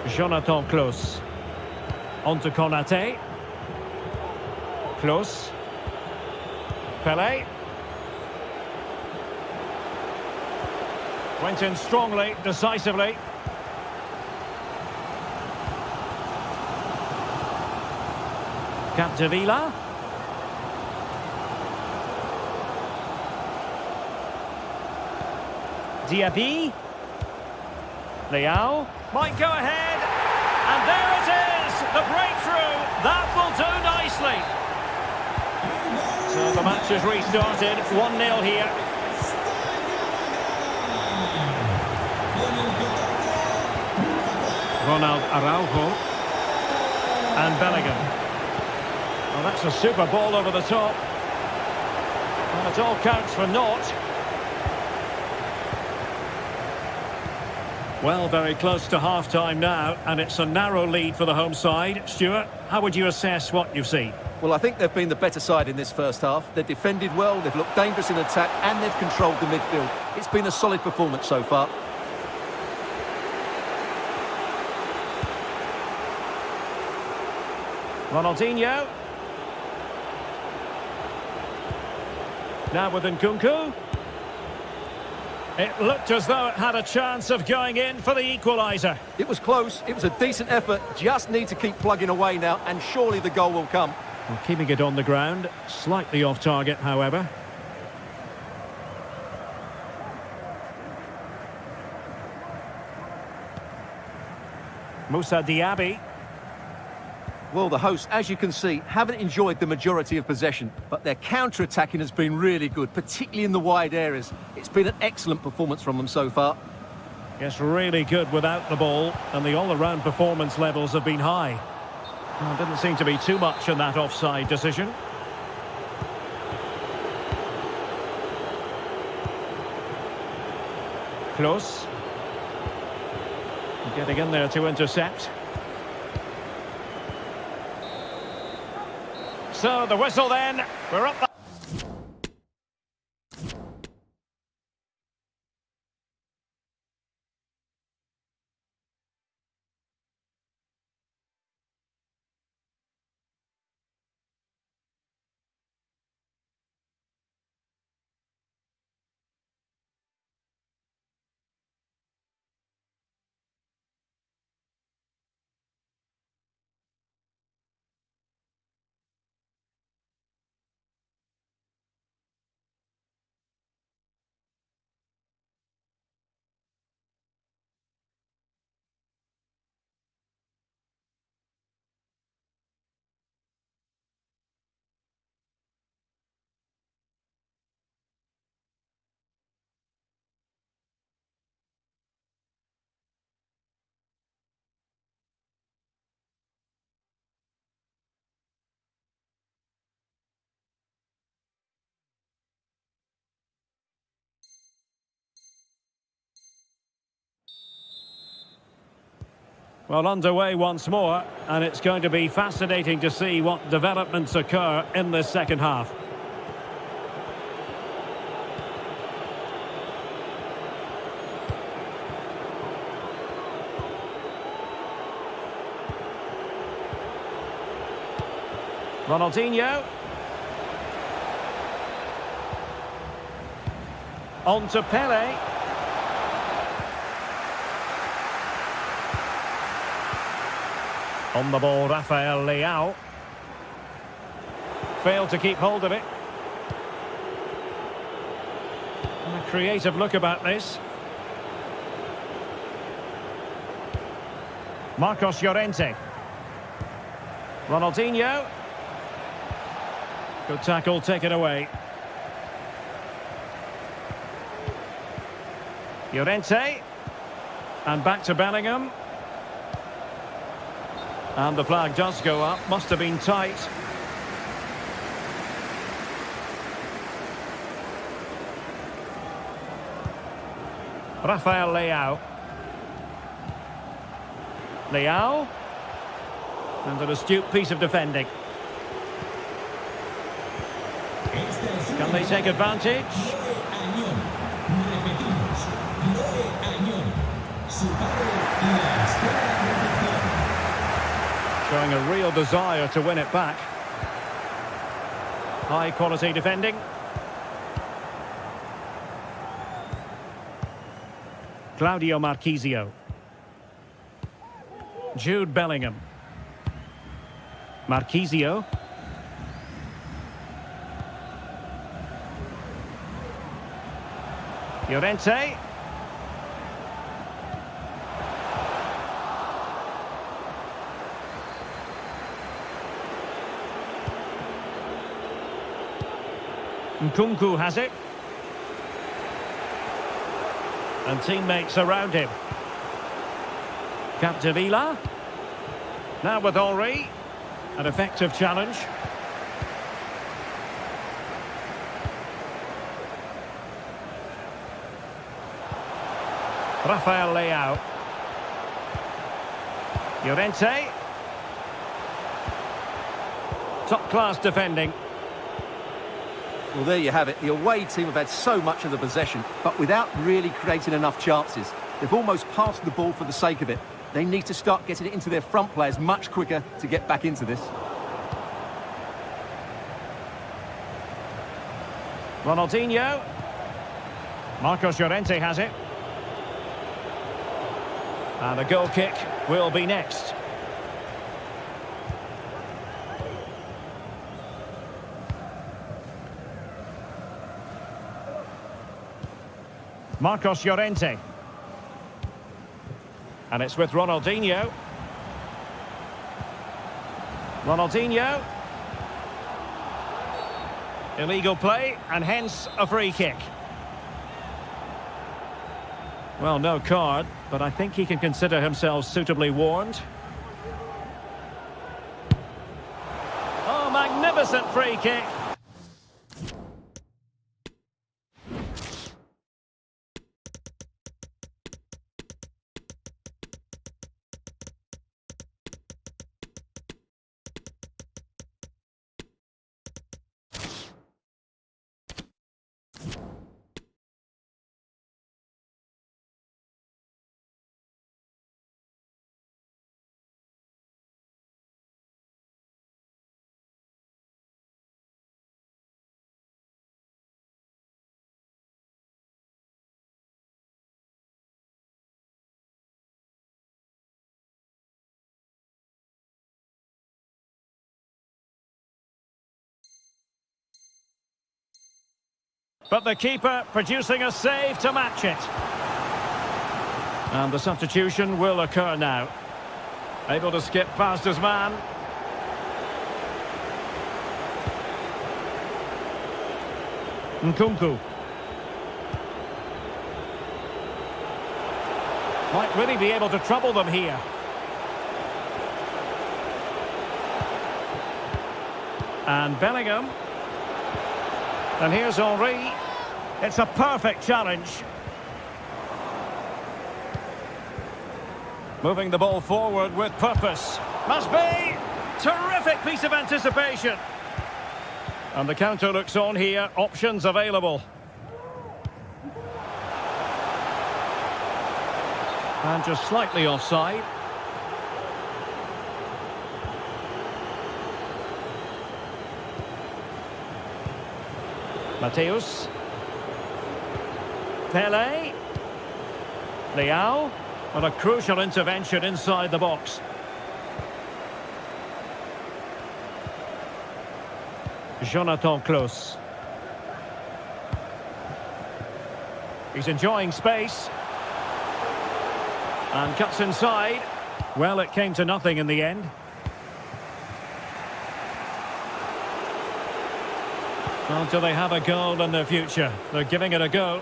Jonathan Klose. On to Konate. Klose. Pelé. Went in strongly, decisively. Capdevila. Diaby. Leao. Might go ahead. And there it is! The breakthrough. That will do nicely. So the match has restarted. 1-0 here. Ronald Araujo. And Bellingham. Well, that's a super ball over the top. Well, it all counts for naught. Well, very close to half-time now, and it's a narrow lead for the home side. Stuart, how would you assess what you've seen? Well, I think they've been the better side in this first half. They've defended well, they've looked dangerous in attack, and they've controlled the midfield. It's been a solid performance so far. Ronaldinho. Now with Nkunku. It looked as though it had a chance of going in for the equaliser. It was close, it was a decent effort, just need to keep plugging away now, and surely the goal will come. Well, keeping it on the ground, slightly off target, however. Moussa Diaby. Well, the hosts, as you can see, haven't enjoyed the majority of possession, but their counter-attacking has been really good, particularly in the wide areas. It's been an excellent performance from them so far. Yes, really good without the ball, and the all-around performance levels have been high. Well, didn't seem to be too much in that offside decision. Close. Getting in there to intercept. So the whistle then, we're up. Well, underway once more, and it's going to be fascinating to see what developments occur in this second half. Ronaldinho. On to Pelé. On the ball, Rafael Leao. Failed to keep hold of it. And a creative look about this. Marcos Llorente. Ronaldinho. Good tackle, taken away. Llorente. And back to Bellingham. And the flag does go up. Must have been tight. Rafael Leao. Leao. And an astute piece of defending. Can they take advantage? Showing a real desire to win it back. High quality defending. Claudio Marchisio. Jude Bellingham. Marchisio. Llorente. Nkunku has it. And teammates around him. Capdevila. Now with Henry. An effective challenge. Rafael Leao. Llorente. Top-class defending. Well, there you have it. The away team have had so much of the possession, but without really creating enough chances. They've almost passed the ball for the sake of it. They need to start getting it into their front players much quicker to get back into this. Ronaldinho. Marcos Llorente has it. And a goal kick will be next. Marcos Llorente. And it's with Ronaldinho. Ronaldinho. Illegal play, and hence a free kick. Well, no card, but I think he can consider himself suitably warned. Oh, magnificent free kick. But the keeper producing a save to match it. And the substitution will occur now. Able to skip past his man. Nkunku. Might really be able to trouble them here. And Bellingham. And here's Henry. It's a perfect challenge. Moving the ball forward with purpose. Must be! Terrific piece of anticipation. And the counter looks on here. Options available. And just slightly offside. Mateus. CLA. Leao. What a crucial intervention inside the box. Jonathan Klaus. He's enjoying space. And cuts inside. Well, it came to nothing in the end. Well, do they have a goal in their future? They're giving it a go.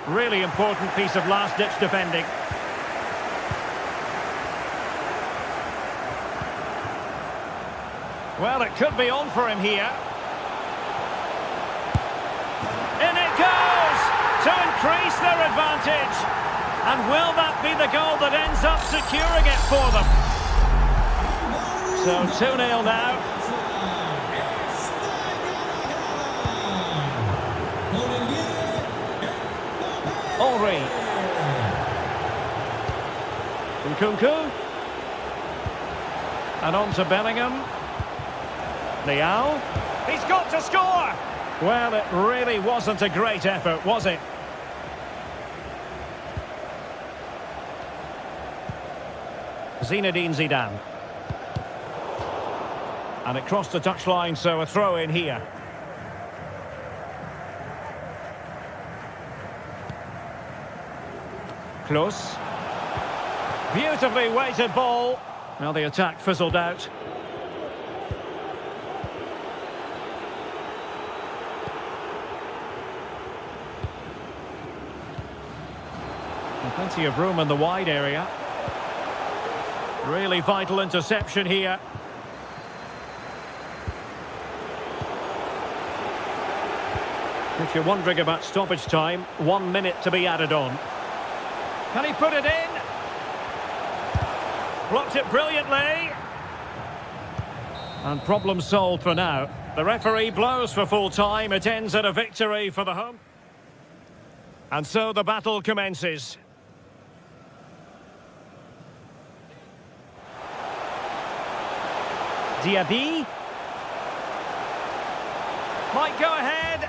Really important piece of last-ditch defending. Well, it could be on for him here. In it goes! To increase their advantage. And will that be the goal that ends up securing it for them? So 2-0 now. Henry. Nkunku. And on to Bellingham. Leao. He's got to score! Well, it really wasn't a great effort, was it? Zinedine Zidane. And it crossed the touchline, so a throw in here. Close. Beautifully weighted ball. Well, the attack fizzled out. And plenty of room in the wide area. Really vital interception here. If you're wondering about stoppage time, 1 minute to be added on. Can he put it in? Blocked it brilliantly. And problem solved for now. The referee blows for full time. It ends at a victory for the home. And so the battle commences. Diaby. Might go ahead.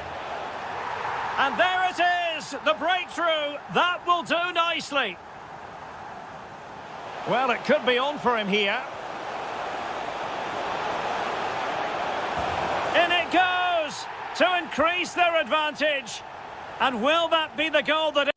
And there it is, the breakthrough. That will do nicely. Well, it could be on for him here. In it goes to increase their advantage. And will that be the goal that...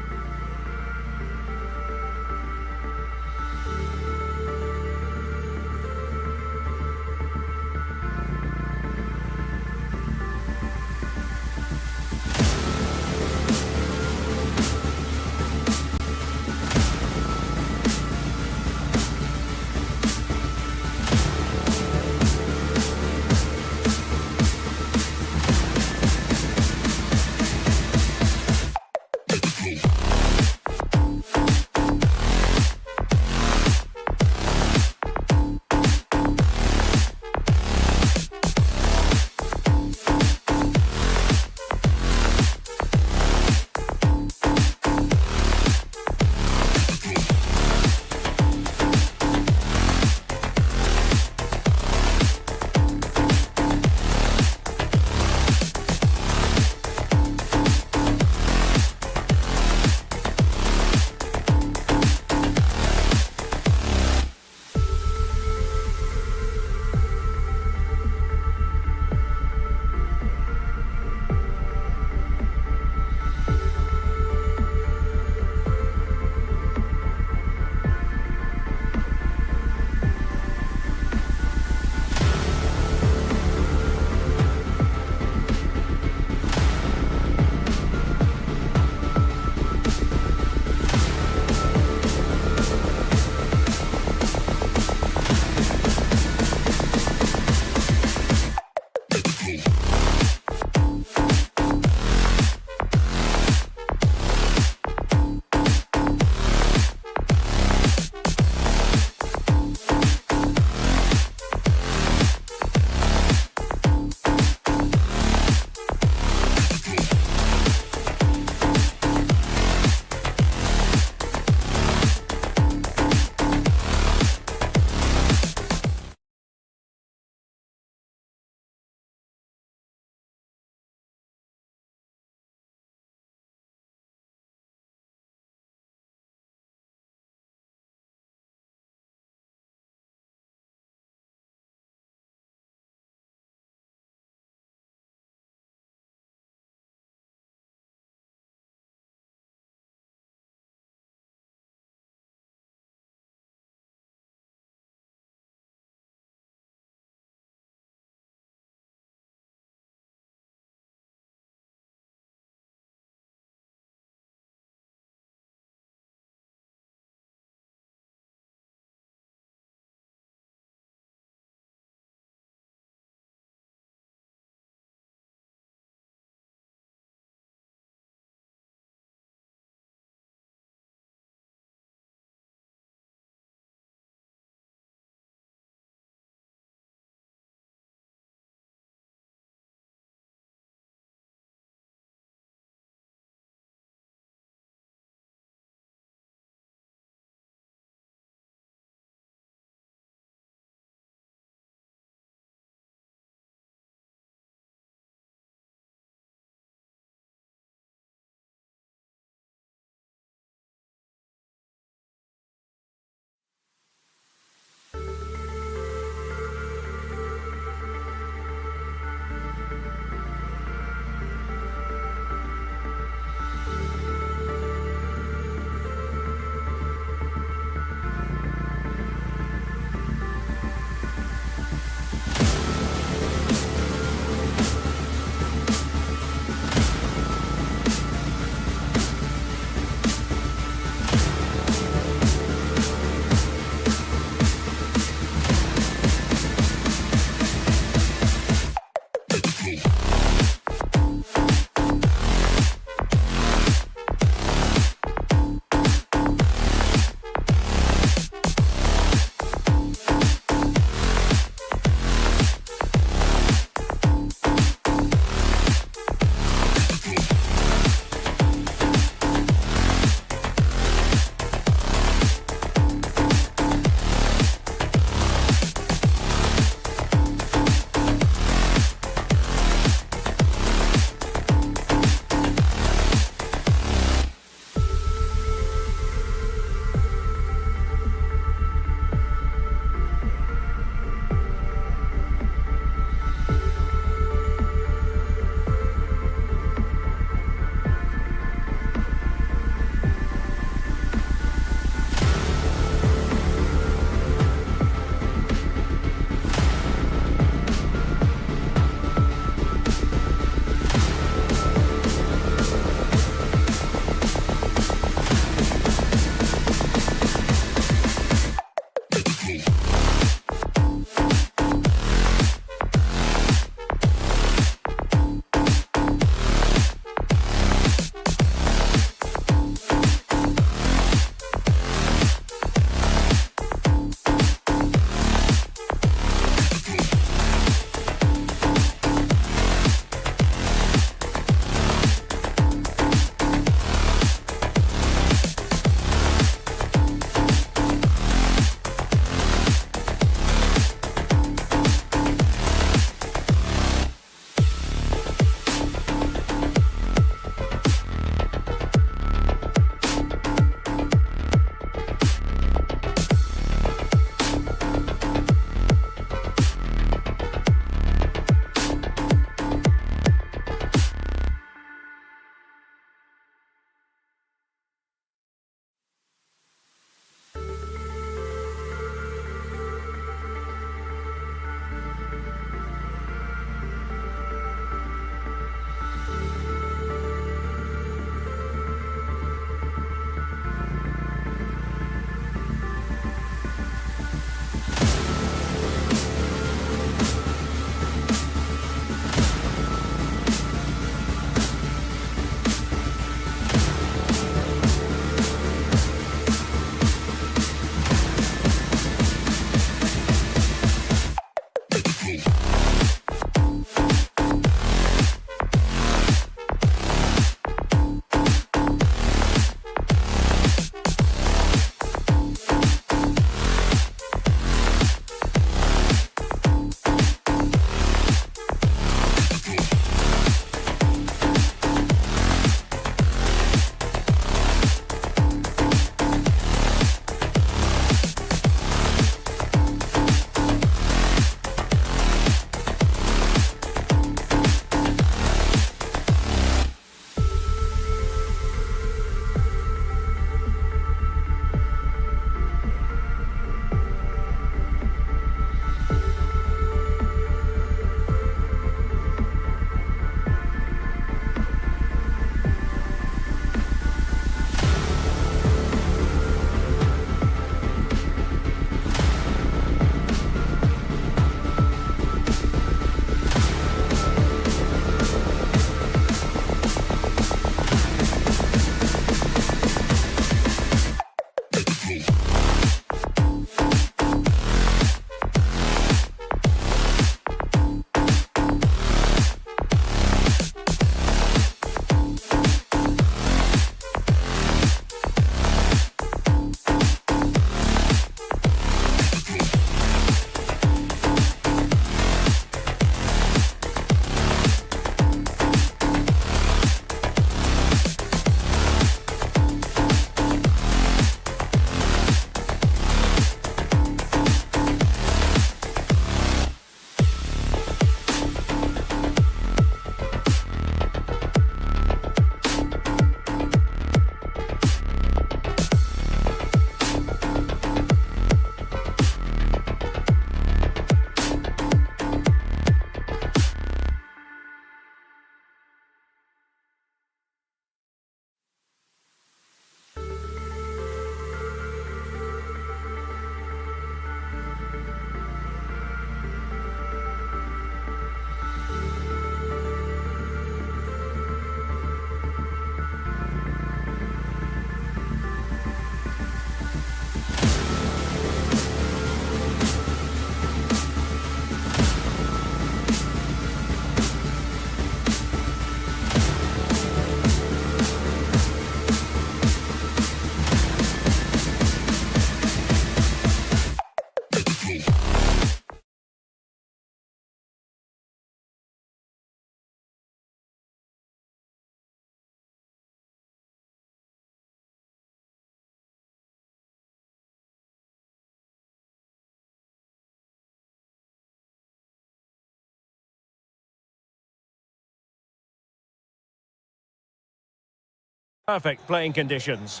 Perfect playing conditions.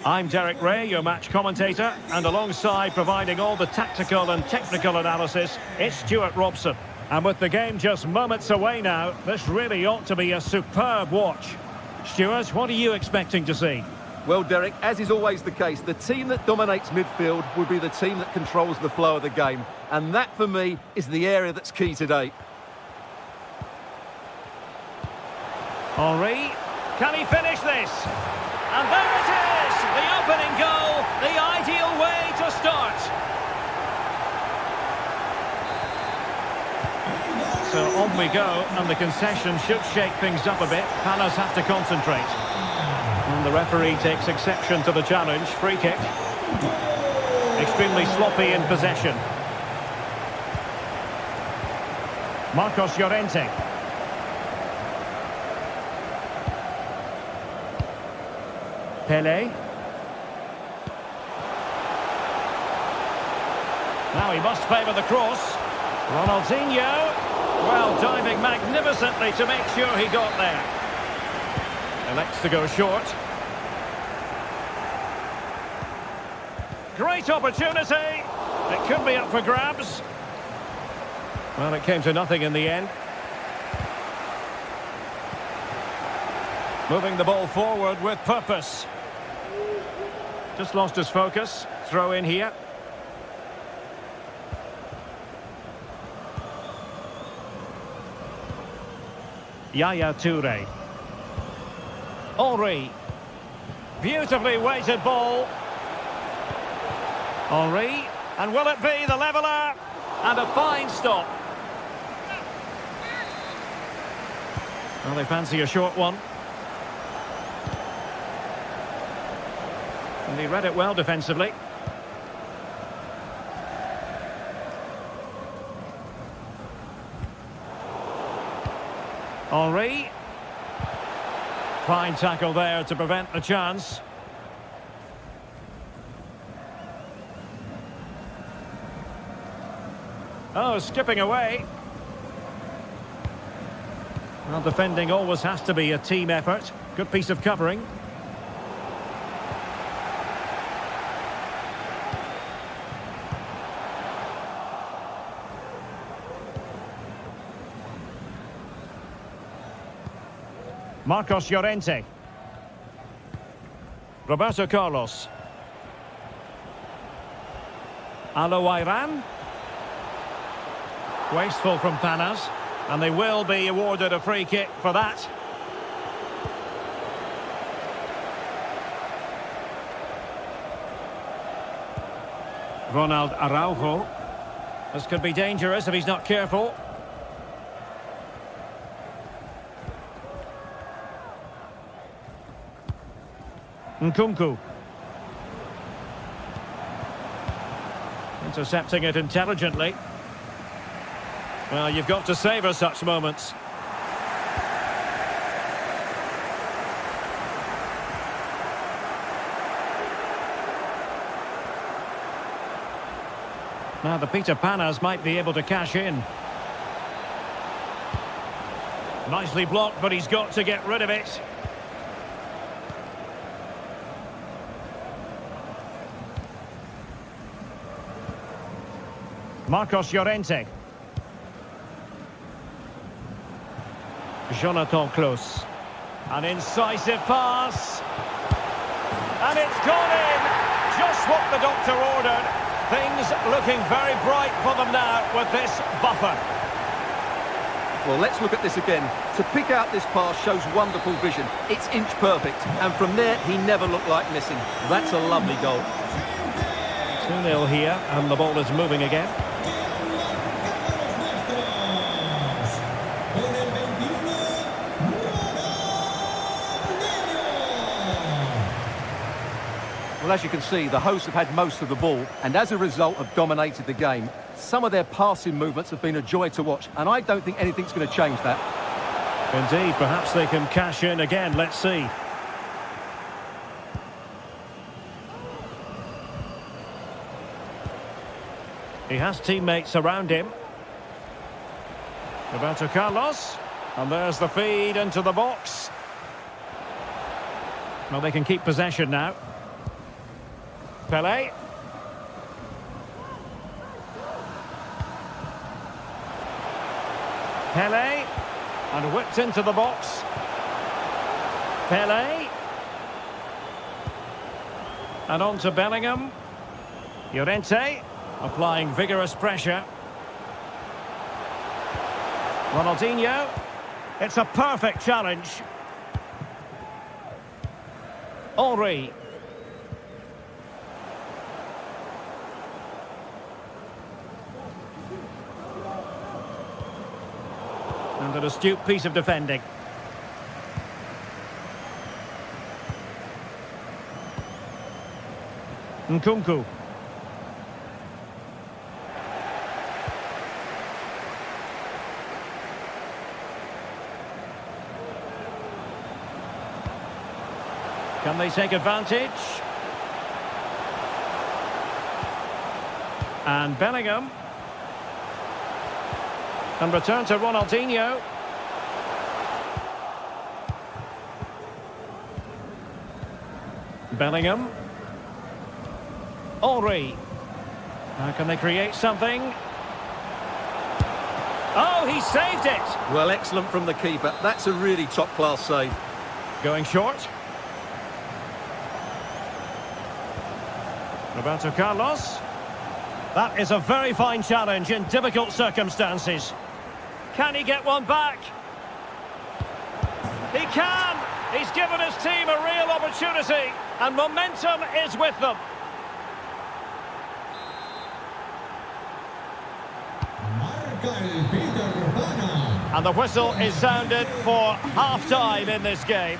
I'm Derek Ray, your match commentator, and alongside providing all the tactical and technical analysis, it's Stuart Robson. And with the game just moments away now, this really ought to be a superb watch. Stuart, what are you expecting to see? Well, Derek, as is always the case, the team that dominates midfield will be the team that controls the flow of the game. And that, for me, is the area that's key today. Henry, can he finish this? And there it is! The opening goal, the ideal way to start. So on we go, and the concession should shake things up a bit. Palace have to concentrate. And the referee takes exception to the challenge. Free kick. Extremely sloppy in possession. Marcos Llorente. Pele. Now he must favour the cross. Ronaldinho. Well, diving magnificently to make sure he got there. Elects to go short. Great opportunity. It could be up for grabs. Well, it came to nothing in the end. Moving the ball forward with purpose. Just lost his focus. Throw in here. Yaya Toure. Henry. Beautifully weighted ball. Henry. And will it be the leveller? And a fine stop. Well, they fancy a short one. And he read it well defensively. Henry. Fine tackle there to prevent the chance. Oh, skipping away. Well, defending always has to be a team effort. Good piece of covering. Marcos Llorente. Roberto Carlos. Aloairan. Wasteful from Panas. And they will be awarded a free kick for that. Ronald Araujo. This could be dangerous if he's not careful. Nkunku. Intercepting it intelligently. Well, you've got to savour such moments. Now the Peter Panas might be able to cash in. Nicely blocked, but he's got to get rid of it. Marcos Llorente. Jonathan Klaus. An incisive pass. And it's gone in. Just what the doctor ordered. Things looking very bright for them now with this buffer. Well, let's look at this again. To pick out this pass shows wonderful vision. It's inch perfect. And from there, he never looked like missing. That's a lovely goal. 2-0 here, and the ball is moving again. Well, as you can see, the hosts have had most of the ball, and as a result have dominated the game. Some of their passing movements have been a joy to watch, and I don't think anything's going to change that. Indeed, perhaps they can cash in again. Let's see. He has teammates around him. Roberto Carlos. And there's the feed into the box. Well, they can keep possession now. Pele. Pele. And whipped into the box. Pele. And on to Bellingham. Llorente. Applying vigorous pressure. Ronaldinho. It's a perfect challenge. Henry. And an astute piece of defending. Nkunku. Can they take advantage? And Bellingham. And return to Ronaldinho. Bellingham. Henry. Now can they create something? Oh, he saved it! Well, excellent from the keeper. That's a really top-class save. Going short. Roberto Carlos. That is a very fine challenge in difficult circumstances. Can he get one back? He can! He's given his team a real opportunity, and momentum is with them. Marca el Peter Pana. And the whistle is sounded for half-time in this game.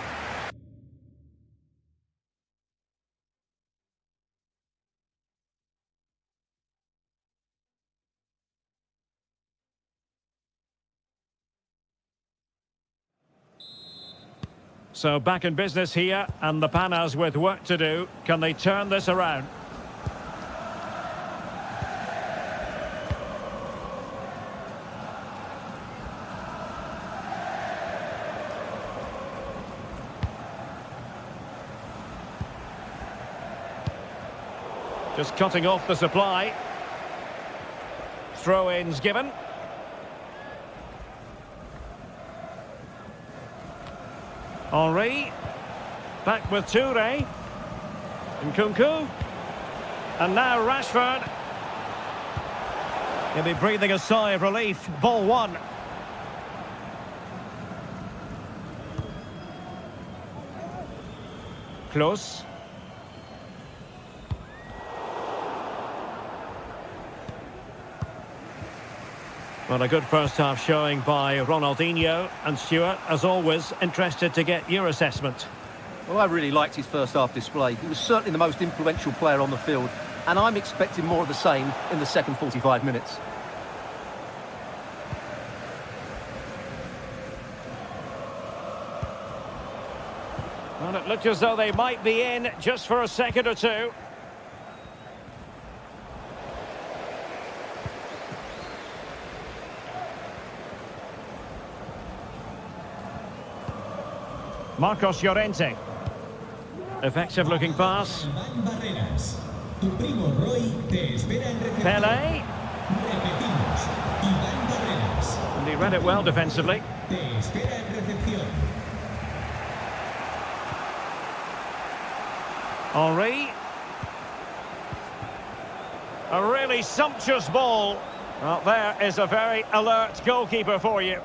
So back in business here, and the Panas with work to do. Can they turn this around? Just cutting off the supply. Throw-ins given. Henry. Back with Toure. Nkunku. And now Rashford. He'll be breathing a sigh of relief. Ball one. Close. Well, a good first half showing by Ronaldinho, and Stuart, as always, interested to get your assessment. Well, I really liked his first half display. He was certainly the most influential player on the field, and I'm expecting more of the same in the second 45 minutes. Well, it looked as though they might be in just for a second or two. Marcos Llorente. Effective looking pass. Iván Barreras. Tu primo Roy te espera en recepción. Pele. Repetimos. Iván Barreras. And he read it well defensively. Te espera en recepción. Henry. A really sumptuous ball. Well, there is a very alert goalkeeper for you.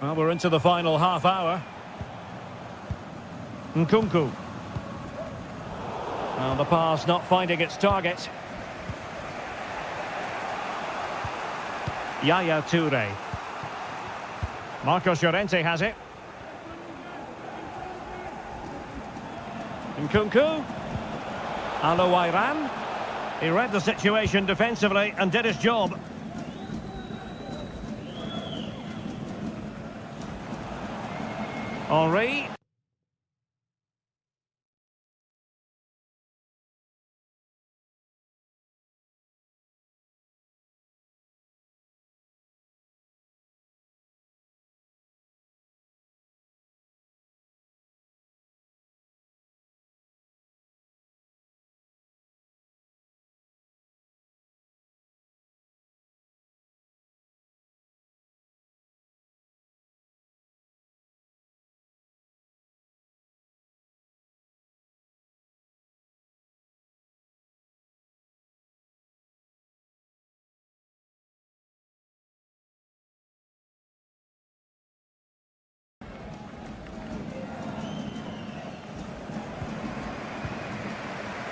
Well, we're into the final half hour. Nkunku. Well, the pass not finding its target. Yaya Toure. Marcos Llorente has it. Nkunku. Alouairan. He read the situation defensively and did his job. Henry.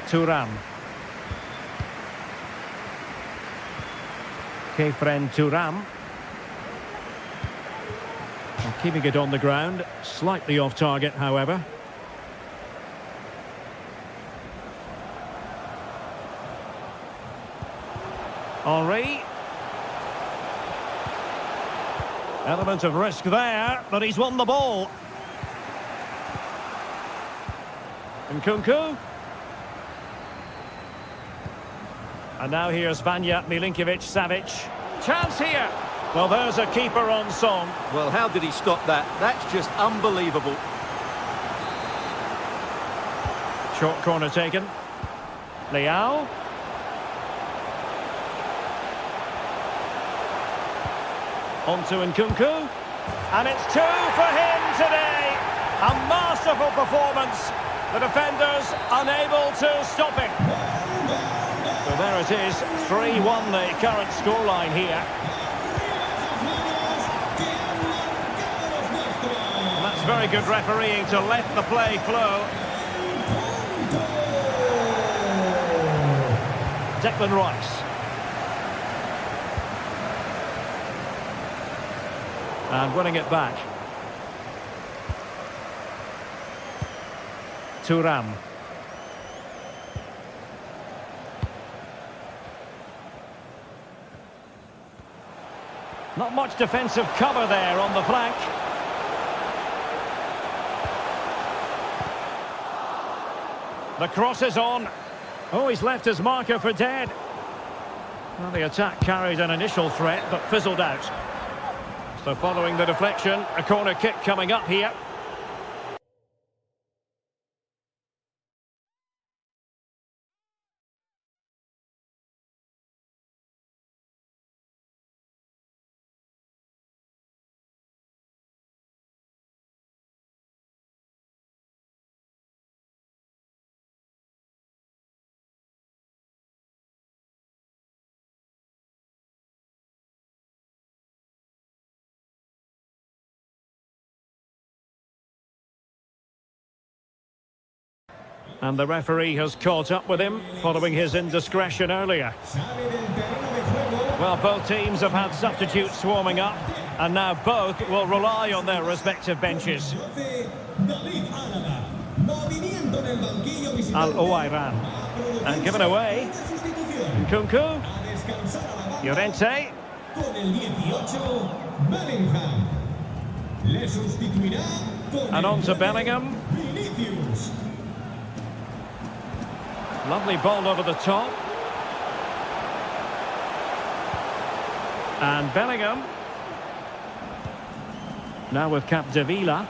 Thuram. Kefren Thuram. Well, keeping it on the ground, slightly off target, however. Henry. Element of risk there, but he's won the ball. Nkunku. And now here's Vanja Milinkovic-Savic. Chance here. Well, there's a keeper on song. Well, how did he stop that? That's just unbelievable. Short corner taken. Leao. On to Nkunku. And it's 2 for him today. A masterful performance. The defenders unable to stop him. So there it is, 3-1 the current scoreline here. And that's very good refereeing to let the play flow. Declan Rice. And winning it back. Thuram. Not much defensive cover there on the flank. The cross is on. Oh, he's left his marker for dead. Well, the attack carried an initial threat, but fizzled out. So following the deflection, a corner kick coming up here. And the referee has caught up with him following his indiscretion earlier. Well, both teams have had substitutes swarming up, and now both will rely on their respective benches. Al-Owairan. And given away. Nkunku. Llorente. And on to Bellingham. Lovely ball over the top. And Bellingham. Now with Capdevila.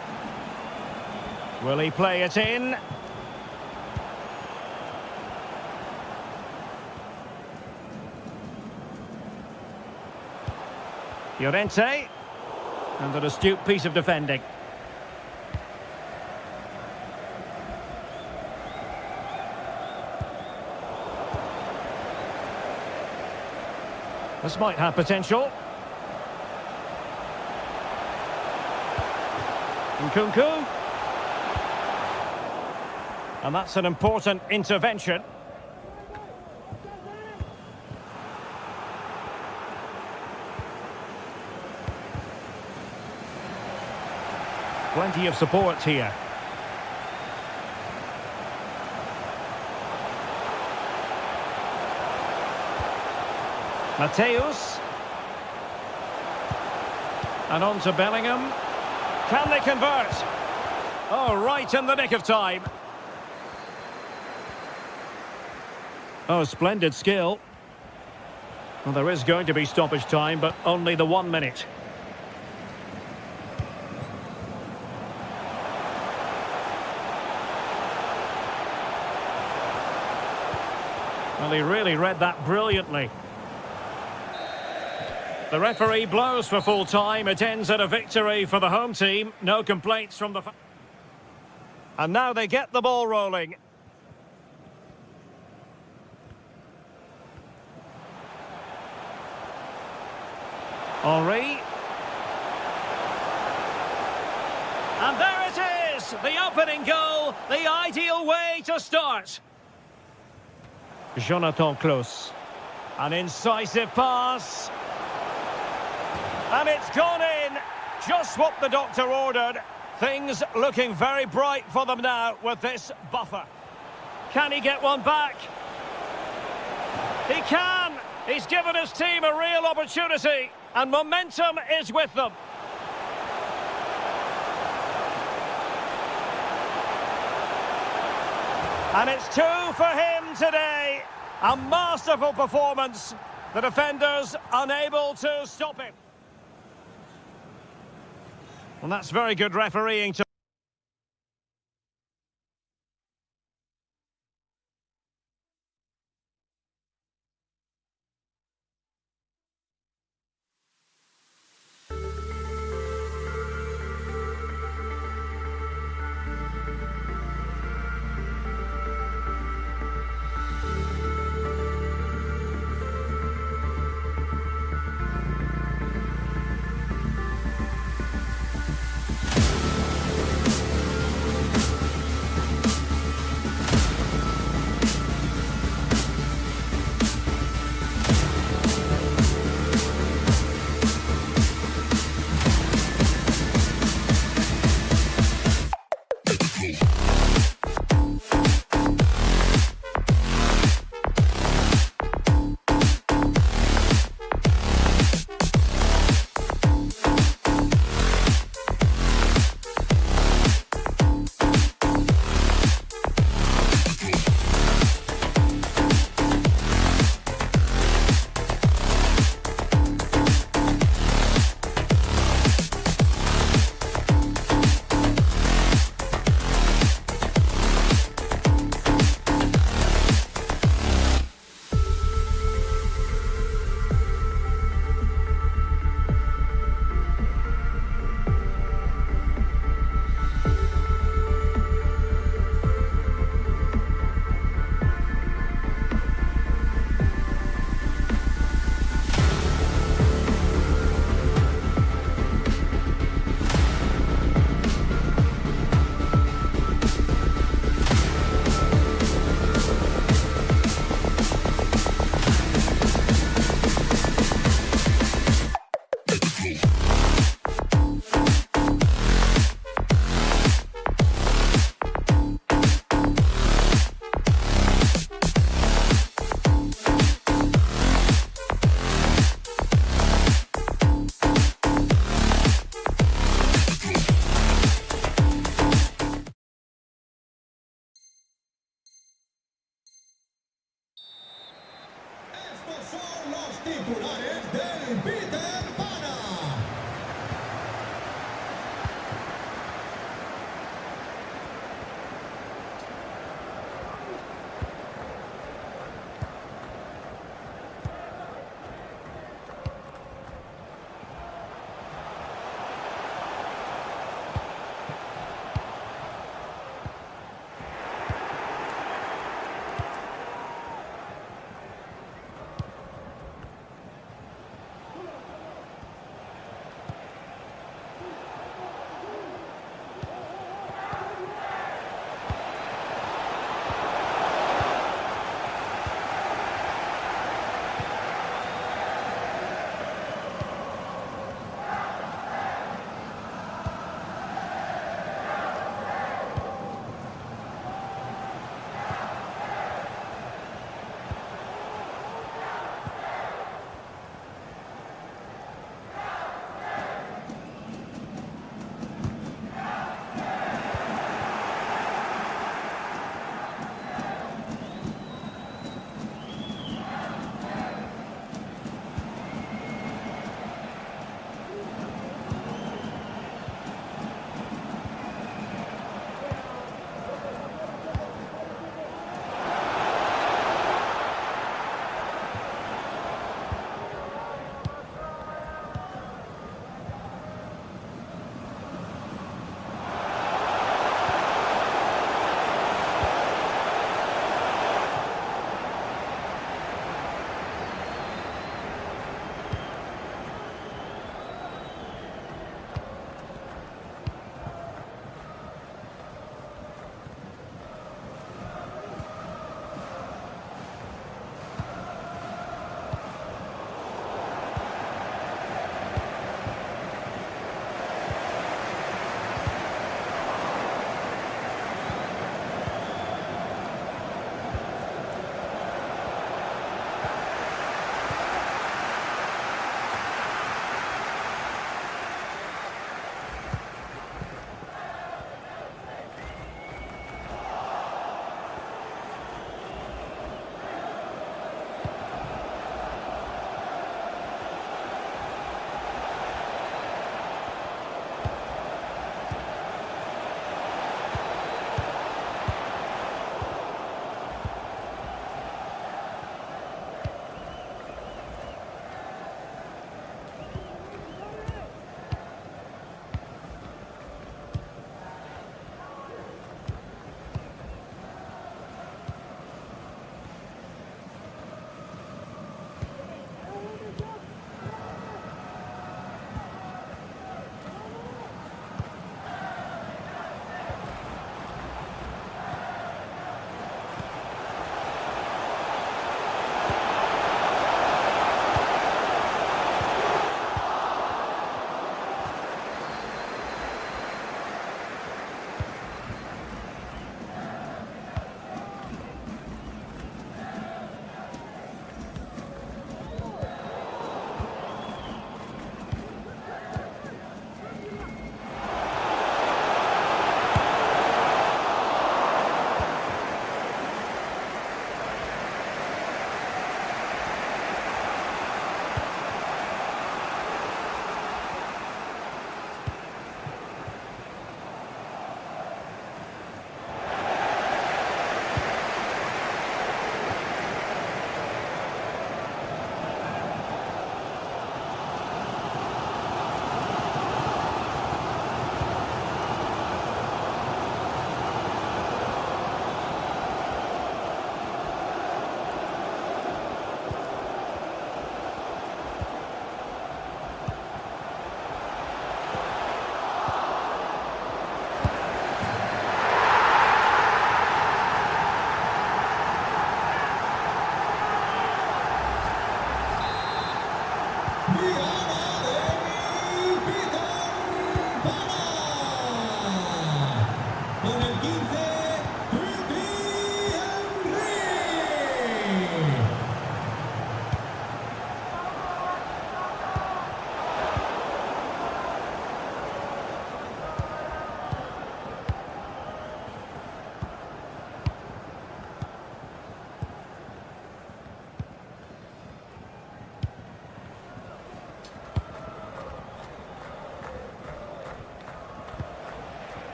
Will he play it in? Llorente. And an astute piece of defending. This might have potential. Nkunku. And that's an important intervention. Plenty of support here. Mateus. And on to Bellingham. Can they convert? Oh, right in the nick of time. Oh, splendid skill. Well, there is going to be stoppage time, but only the 1 minute. Well, he really read that brilliantly. The referee blows for full time. It ends at a victory for the home team. No complaints from the... And now they get the ball rolling. Henry. And there it is! The opening goal, the ideal way to start. Jonathan Klaus. An incisive pass. And it's gone in. Just what the doctor ordered. Things looking very bright for them now with this buffer. Can he get one back? He can! He's given his team a real opportunity, and momentum is with them. And it's 2 for him today. A masterful performance. The defenders unable to stop him. Well, that's very good refereeing to...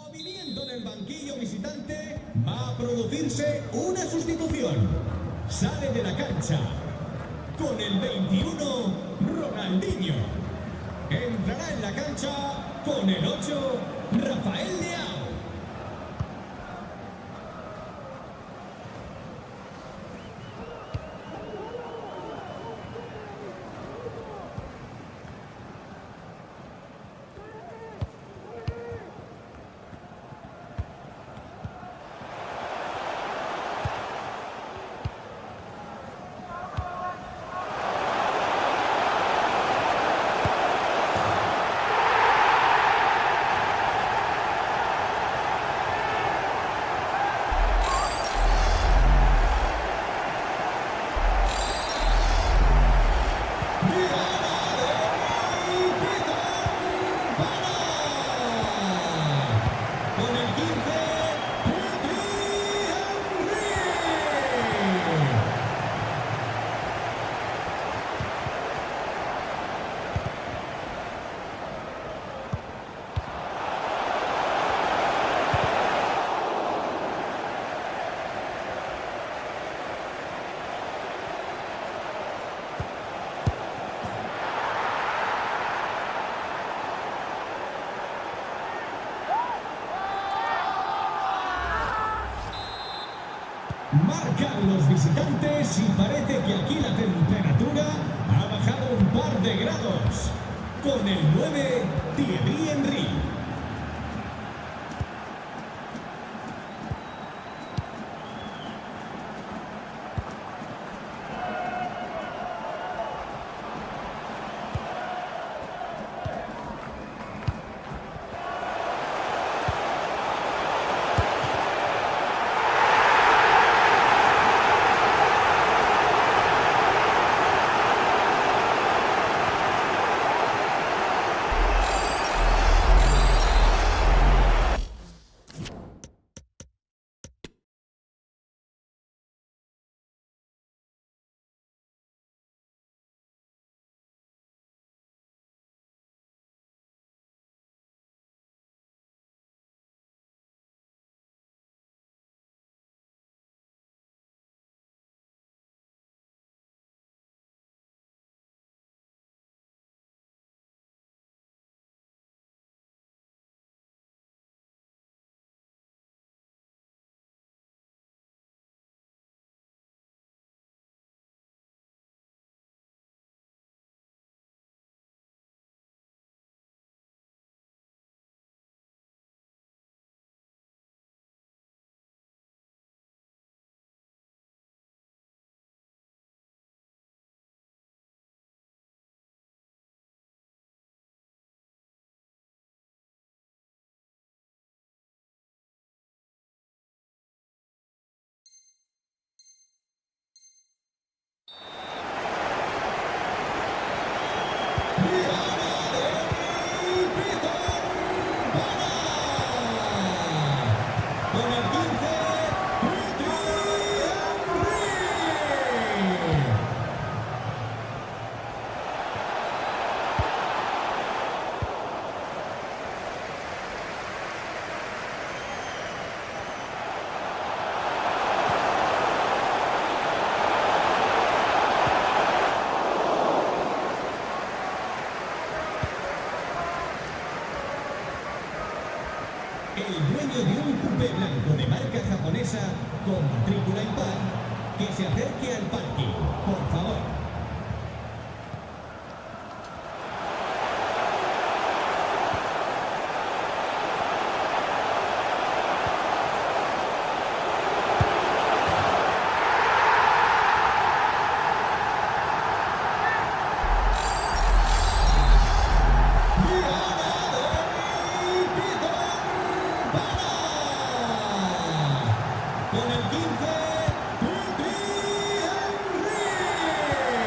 Movimiento en el banquillo visitante. Va a producirse una sustitución. Sale de la cancha con el 21, Ronaldinho. Entrará en la cancha con el 8, Rafael Leao. Marcan los visitantes y parece que aquí la temperatura ha bajado un par de grados. Con el 9, Thierry Henry. El dueño de un coupé blanco de marca japonesa con matrícula impar, que se acerque al parking, por favor. Con el 15, Thierry Henry.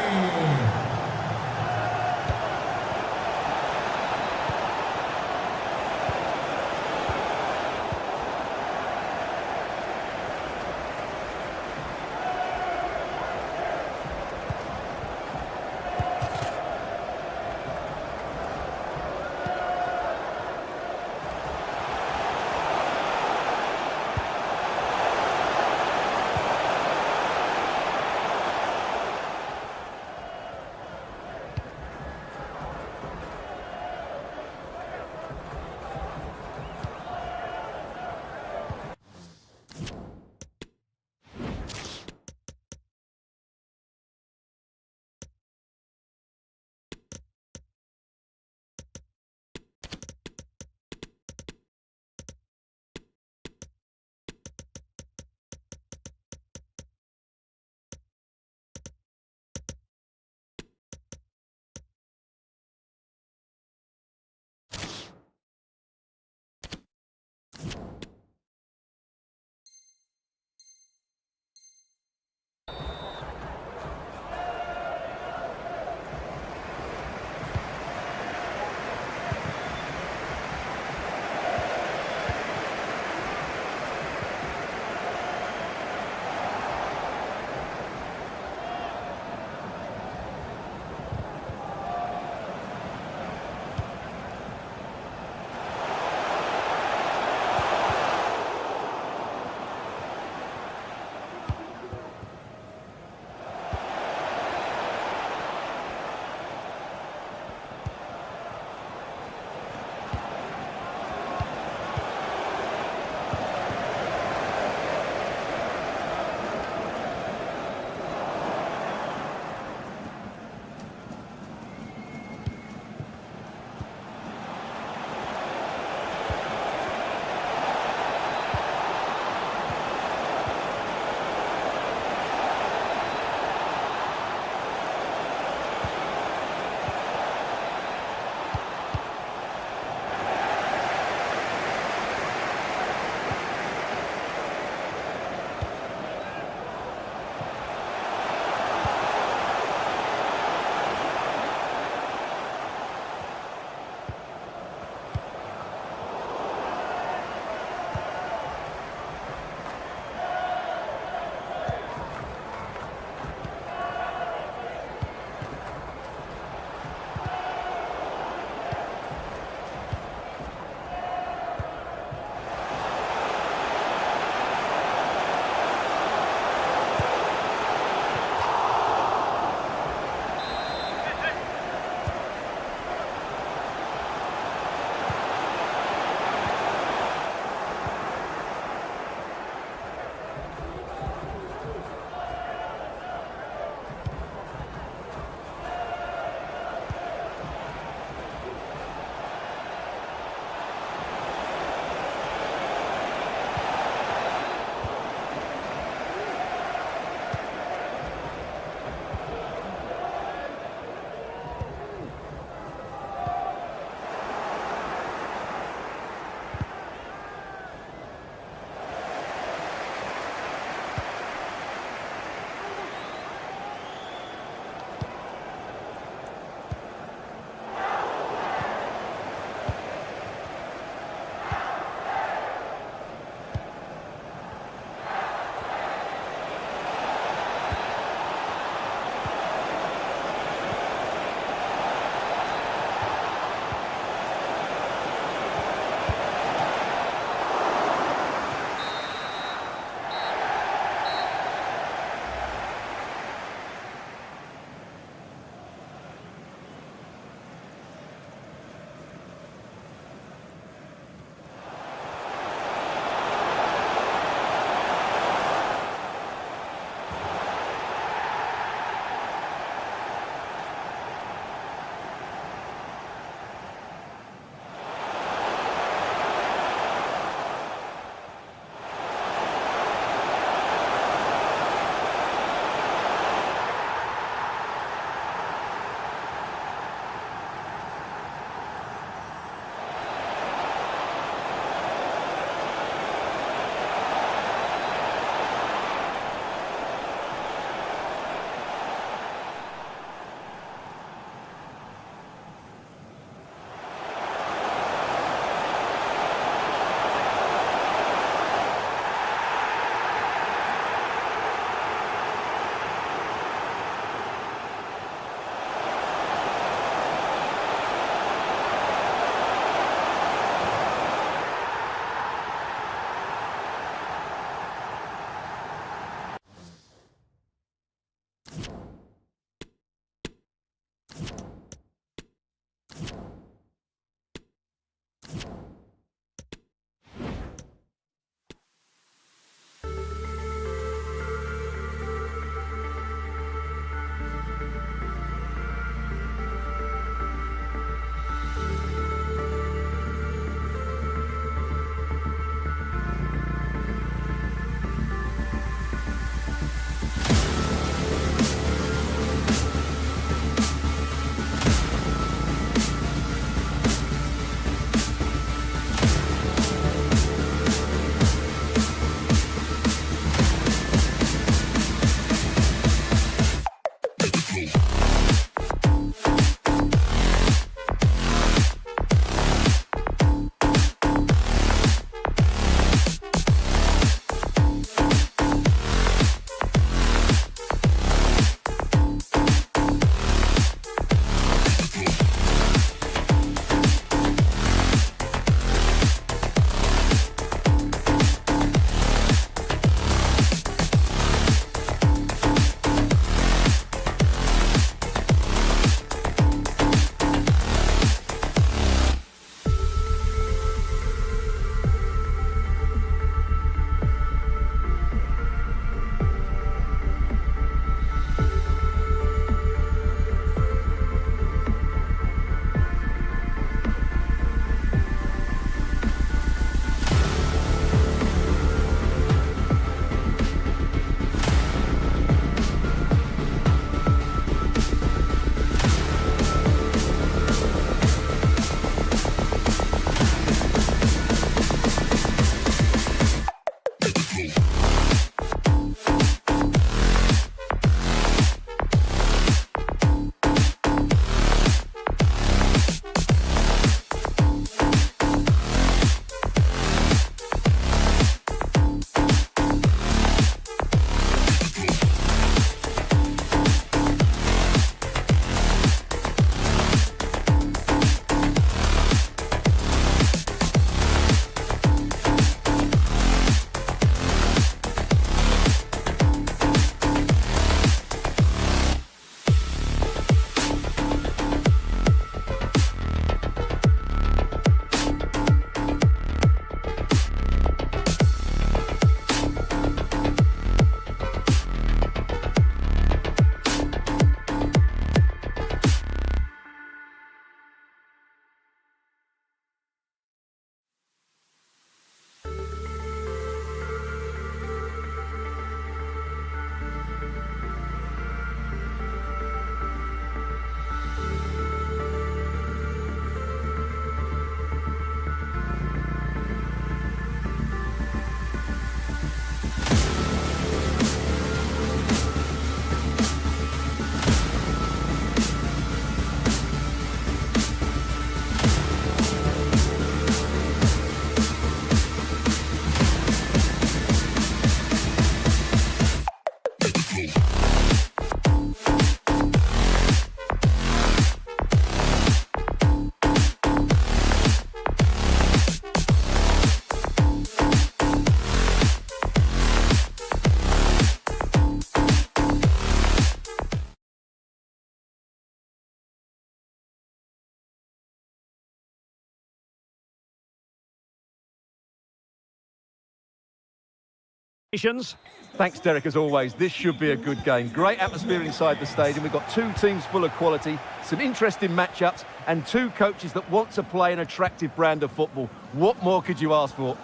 Thanks, Derek, as always. This should be a good game. Great atmosphere inside the stadium. We've got two teams full of quality, some interesting matchups, and two coaches that want to play an attractive brand of football. What more could you ask for?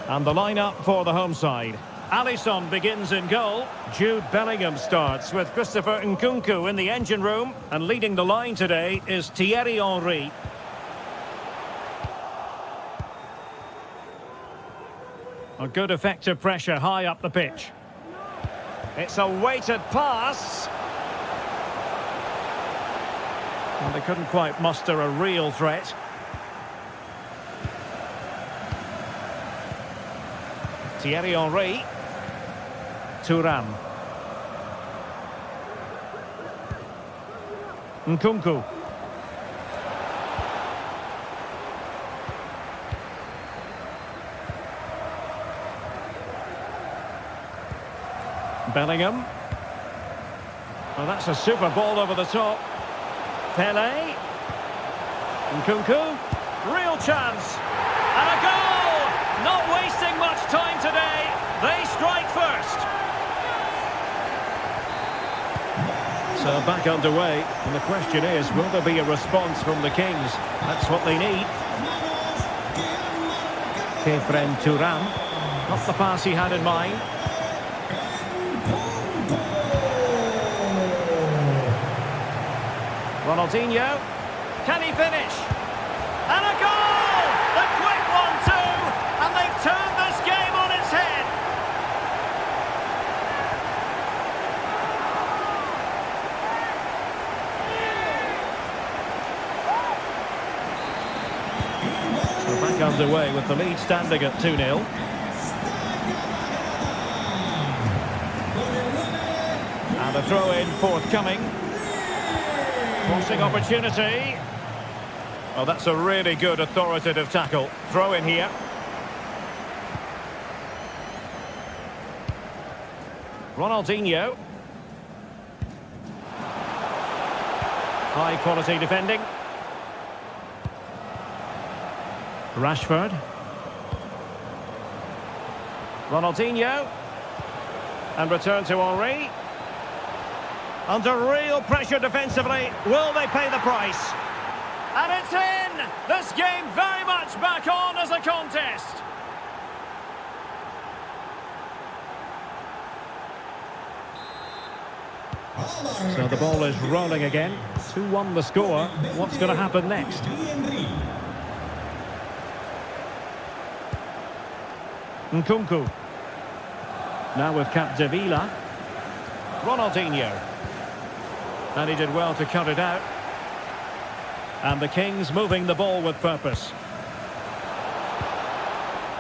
And the lineup for the home side. Alisson begins in goal. Jude Bellingham starts with Christopher Nkunku in the engine room. And leading the line today is Thierry Henry. A good effective pressure high up the pitch. It's a weighted pass. And they couldn't quite muster a real threat. Thierry Henry. Thuram. Nkunku. Bellingham. Well, that's a super ball over the top. Pele. Nkunku. Real chance. And a goal! Not wasting much time today. They strike first. So back underway. And the question is, will there be a response from the Kings? That's what they need. Kefren Thuram. Not the pass he had in mind. Ronaldinho, can he finish? And a goal! The quick 1-2, and they've turned this game on its head. So back underway with the lead standing at 2-0. And a throw-in forthcoming. Crossing opportunity. Oh, that's a really good authoritative tackle. Throw in here. Ronaldinho. High quality defending. Rashford. Ronaldinho. And return to Henry. Under real pressure defensively, will they pay the price? And it's in! This game very much back on as a contest. So the ball is rolling again. 2-1 the score. What's going to happen next? Nkunku. Now with Capdevila. Ronaldinho. And he did well to cut it out. And the Kings moving the ball with purpose.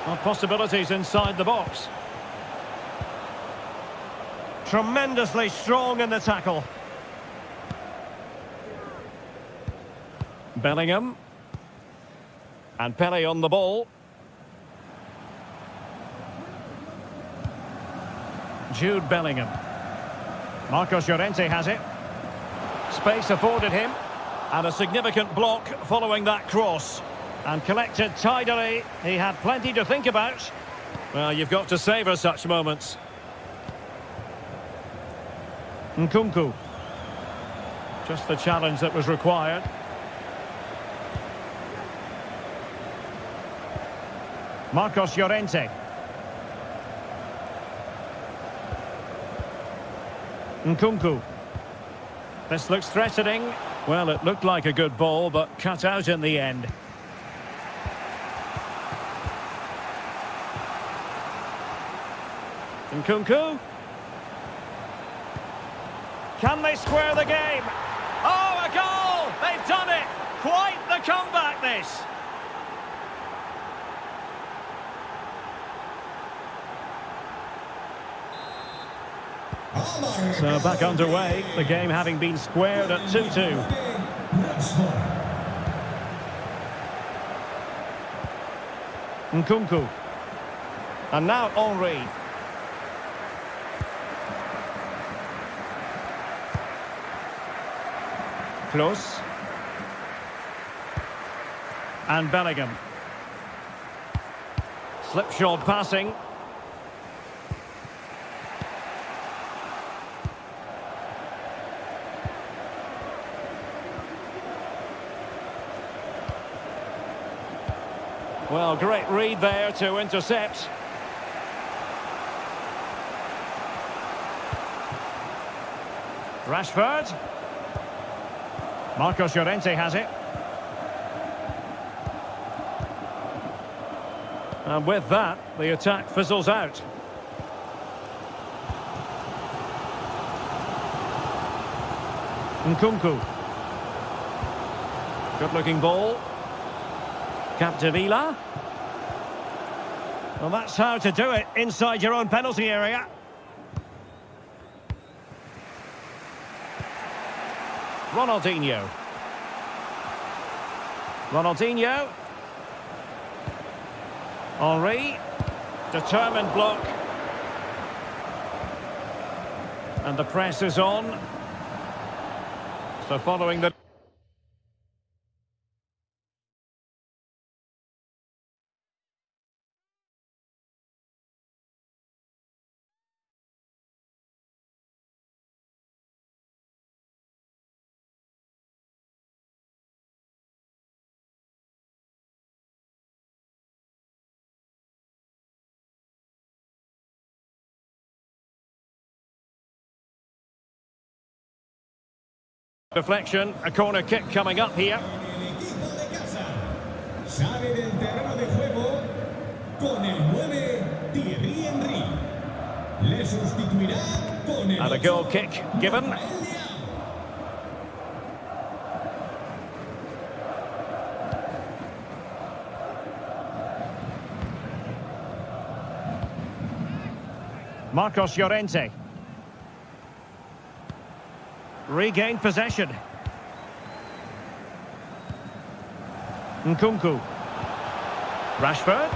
Well, possibilities inside the box. Tremendously strong in the tackle. Bellingham. And Pele on the ball. Jude Bellingham. Marcos Llorente has it. Space afforded him. And a significant block following that cross. And collected tidily. He had plenty to think about. Well, you've got to savour such moments. Nkunku. Just the challenge that was required. Marcos Llorente. Nkunku. This looks threatening. Well, it looked like a good ball, but cut out in the end. Nkunku. Can they square the game? Oh, a goal! They've done it! Quite the comeback, this! So back underway, the game having been squared at 2-2. Nkunku. And now Henry. Close. And Bellingham. Slipshod passing. Well, great read there to intercept. Rashford. Marcos Llorente has it. And with that, the attack fizzles out. Nkunku. Good-looking ball. Capdevila. Well, that's how to do it inside your own penalty area. Ronaldinho. Ronaldinho. Henry. Determined block. And the press is on. So following the... Deflection, a corner kick coming up here. El equipo de casa sale del terreno de juego con el 9 Thierry Henry. Le sustituirá con el And a goal kick given. Marcos Llorente. Regained possession. Nkunku. Rashford.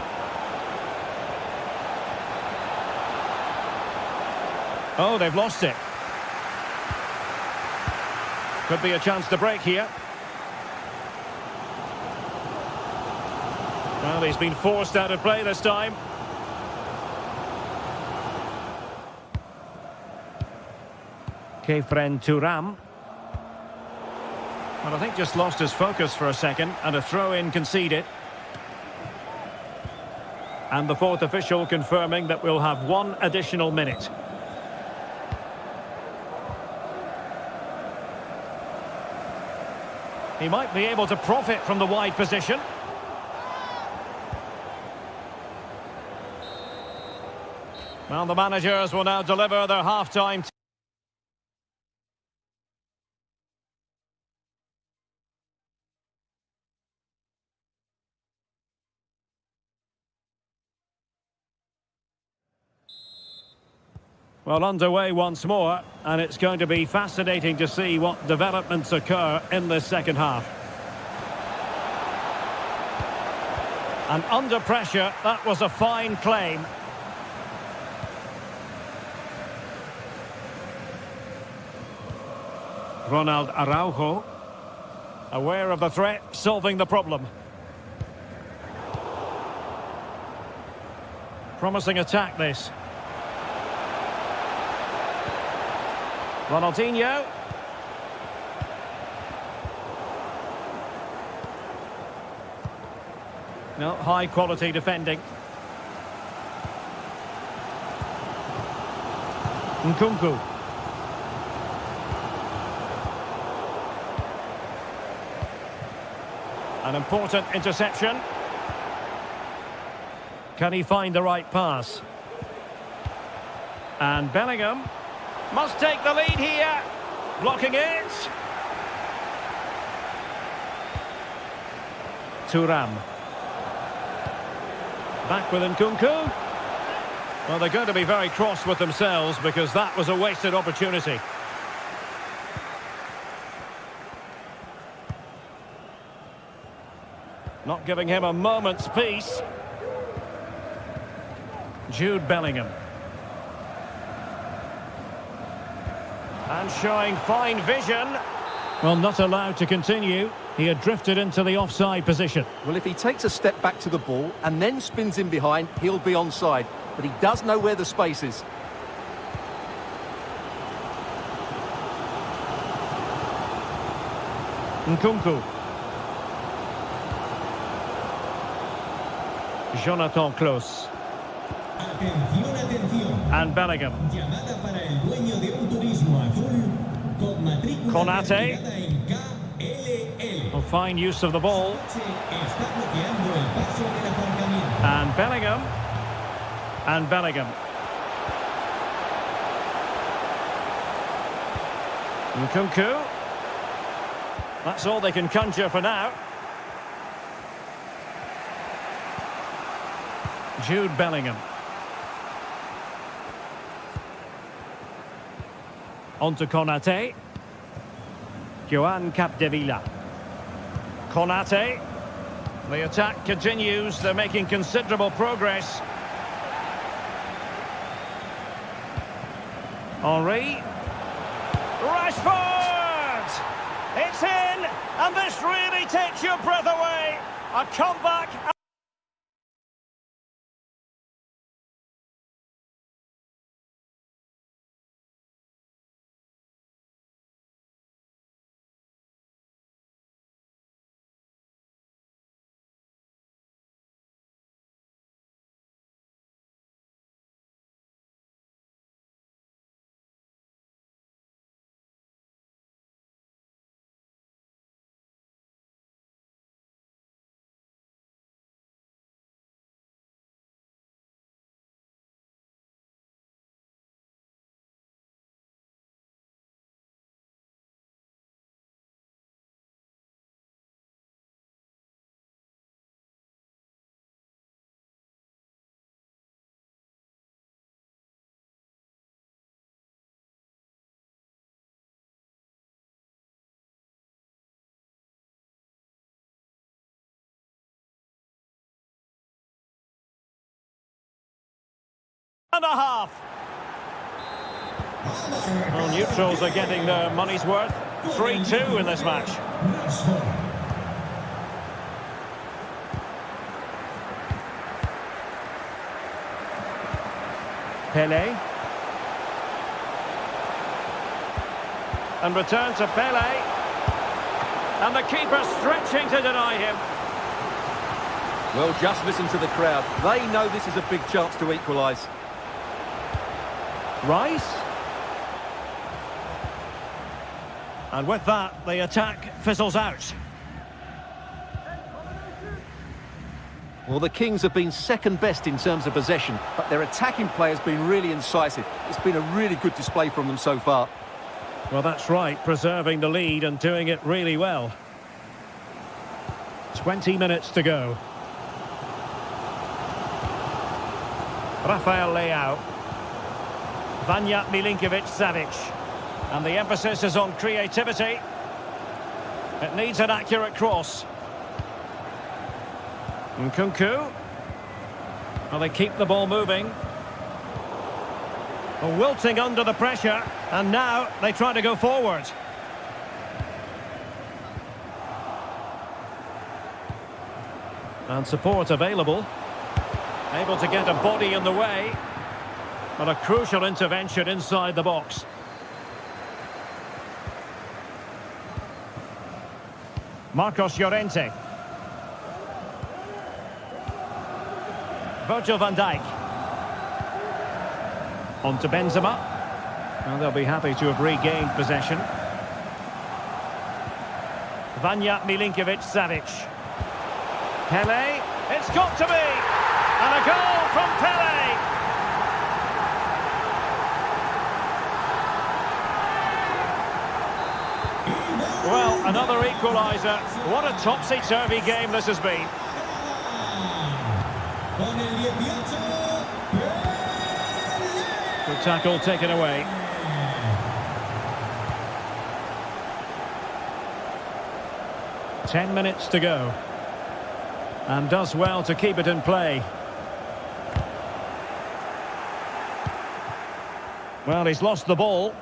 Oh, they've lost it. Could be a chance to break here. Well, he's been forced out of play this time. Kefren Thuram. Well, I think just lost his focus for a second, and a throw-in conceded. And the fourth official confirming that we'll have one additional minute. He might be able to profit from the wide position. Well, the managers will now deliver their half-time. Well, underway once more, and it's going to be fascinating to see what developments occur in this second half. And under pressure, that was a fine claim. Ronald Araujo, aware of the threat, solving the problem. Promising attack, this. Ronaldinho. No, high quality defending. Nkunku. An important interception. Can he find the right pass? And Bellingham must take the lead here. Blocking it. Thuram. Back with Nkunku. Well, they're going to be very cross with themselves because that was a wasted opportunity. Not giving him a moment's peace. Jude Bellingham. And showing fine vision. Well, not allowed to continue. He had drifted into the offside position. Well, if he takes a step back to the ball and then spins in behind, he'll be onside. But he does know where the space is. Nkunku. Jonathan Klaus. Atención, atención. And Bellingham. Llamada para el dueño de un turismo azul con matrícula Konate. terminada en CLA. Oh, fine use of the ball. Está bloqueando el paso del aparcamiento. And Bellingham. And Bellingham. Nkunku. That's all they can conjure for now. Jude Bellingham. On to Konate. Joan Capdevila. Konate. The attack continues. They're making considerable progress. Henry. Rashford! It's in, and this really takes your breath away. A comeback. And a half. Well, neutrals are getting their money's worth. 3-2 in this match. Pele. And return to Pele. And the keeper stretching to deny him. Well, just listen to the crowd. They know this is a big chance to equalise. Rice. And with that, the attack fizzles out. Well, the Kings have been second best in terms of possession, but their attacking play has been really incisive. It's been a really good display from them so far. Well, that's right, preserving the lead and doing it really well. 20 minutes to go. Rafael Leao. Vanja Milinkovic-Savic. And the emphasis is on creativity. It needs an accurate cross. Nkunku. Well, they keep the ball moving. Wilting under the pressure. And now they try to go forward. And support available. Able to get a body in the way. But a crucial intervention inside the box. Marcos Llorente. Virgil van Dijk. On to Benzema. And they'll be happy to have regained possession. Vanja Milinkovic-Savic. Pele. It's got to be! And a goal from Pele! Well, another equaliser. What a topsy-turvy game this has been. Good tackle taken away. Ten minutes to go. And does well to keep it in play. Well, he's lost the ball.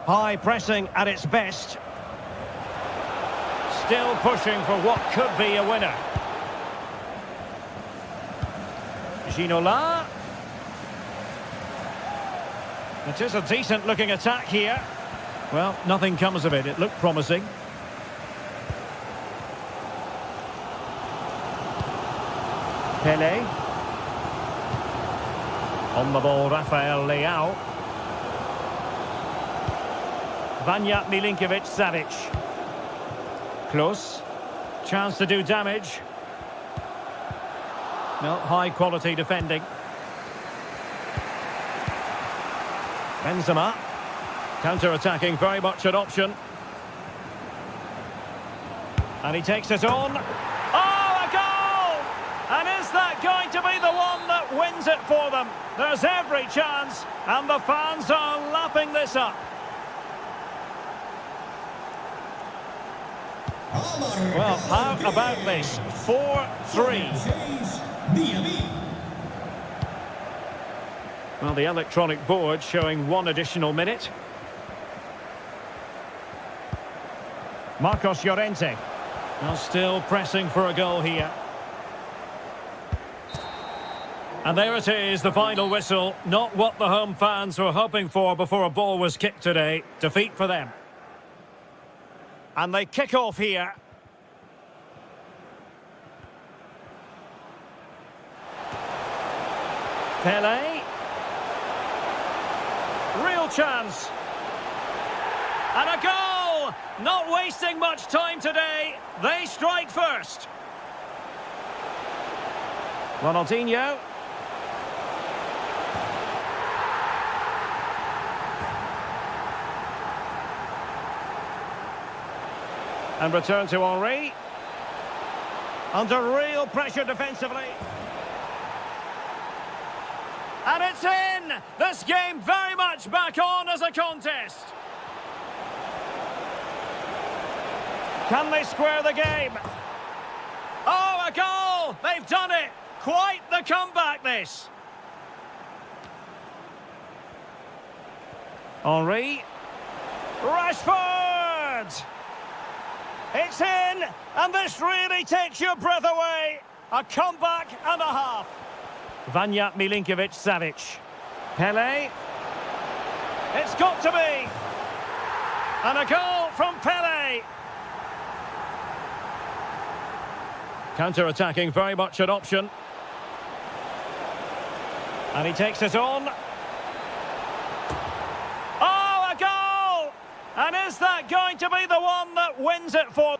High pressing at its best. Still pushing for what could be a winner. Ginola. It is a decent-looking attack here. Well, nothing comes of it. It looked promising. Pele. On the ball, Rafael Leao. Vanja Milinkovic-Savic. Close. Chance to do damage. No, high-quality defending. Benzema. Counter-attacking, very much an option. And he takes it on. Oh, a goal! And is that going to be the one that wins it for them? There's every chance, and the fans are lapping this up. Well, how about this? 4-3. Well, the electronic board showing one additional minute. Marcos Llorente. Now still pressing for a goal here. And there it is, the final whistle. Not what the home fans were hoping for before a ball was kicked today. Defeat for them. And they kick off here. Pele. Real chance. And a goal! Not wasting much time today. They strike first. Ronaldinho. And return to Henry. Under real pressure defensively. And it's in! This game very much back on as a contest. Can they square the game? Oh, a goal! They've done it! Quite the comeback, this. Henry. Rashford! It's in, and this really takes your breath away. A comeback and a half. Vanja Milinkovic-Savic. Pele. It's got to be. And a goal from Pele. Counter-attacking, very much an option. And he takes it on. Oh, a goal! And is that going to be the one that wins it for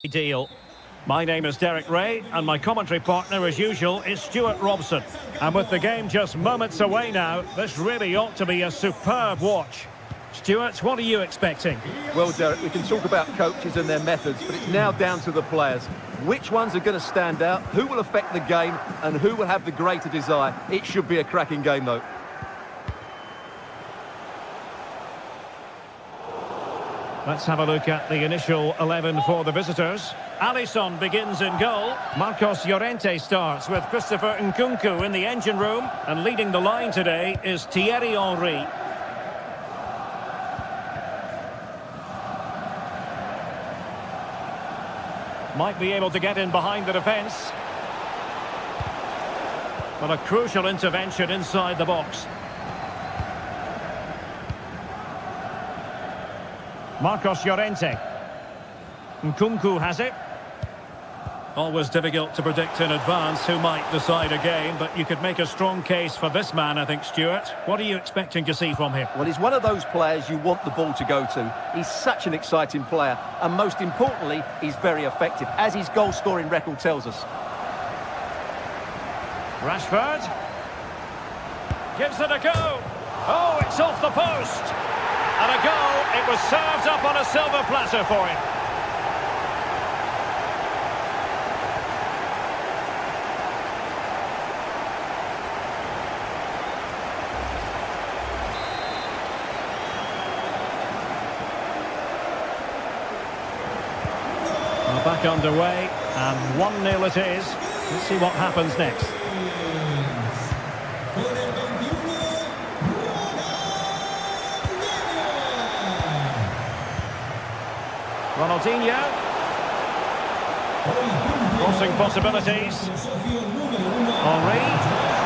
Deal. My name is Derek Ray, and my commentary partner, as usual, is Stuart Robson. And with the game just moments away now, this really ought to be a superb watch. Stuart, what are you expecting? Well, Derek, we can talk about coaches and their methods, but it's now down to the players. Which ones are going to stand out, who will affect the game, and who will have the greater desire? It should be a cracking game, though. Let's have a look at the initial 11 for the visitors. Alisson begins in goal. Marcos Llorente starts with Christopher Nkunku in the engine room. And leading the line today is Thierry Henry. Might be able to get in behind the defence. But a crucial intervention inside the box. Marcos Llorente. Nkunku has it. Always difficult to predict in advance who might decide a game, but you could make a strong case for this man, I think, Stuart. What are you expecting to see from him? Well, he's one of those players you want the ball to go to. He's such an exciting player, and most importantly, he's very effective, as his goal-scoring record tells us. Rashford. Gives it a go. Oh, it's off the post. And a goal. It was served up on a silver platter for him. Well, back underway, and 1-0 it is. Let's see what happens next. Ronaldinho. Crossing possibilities. Henry.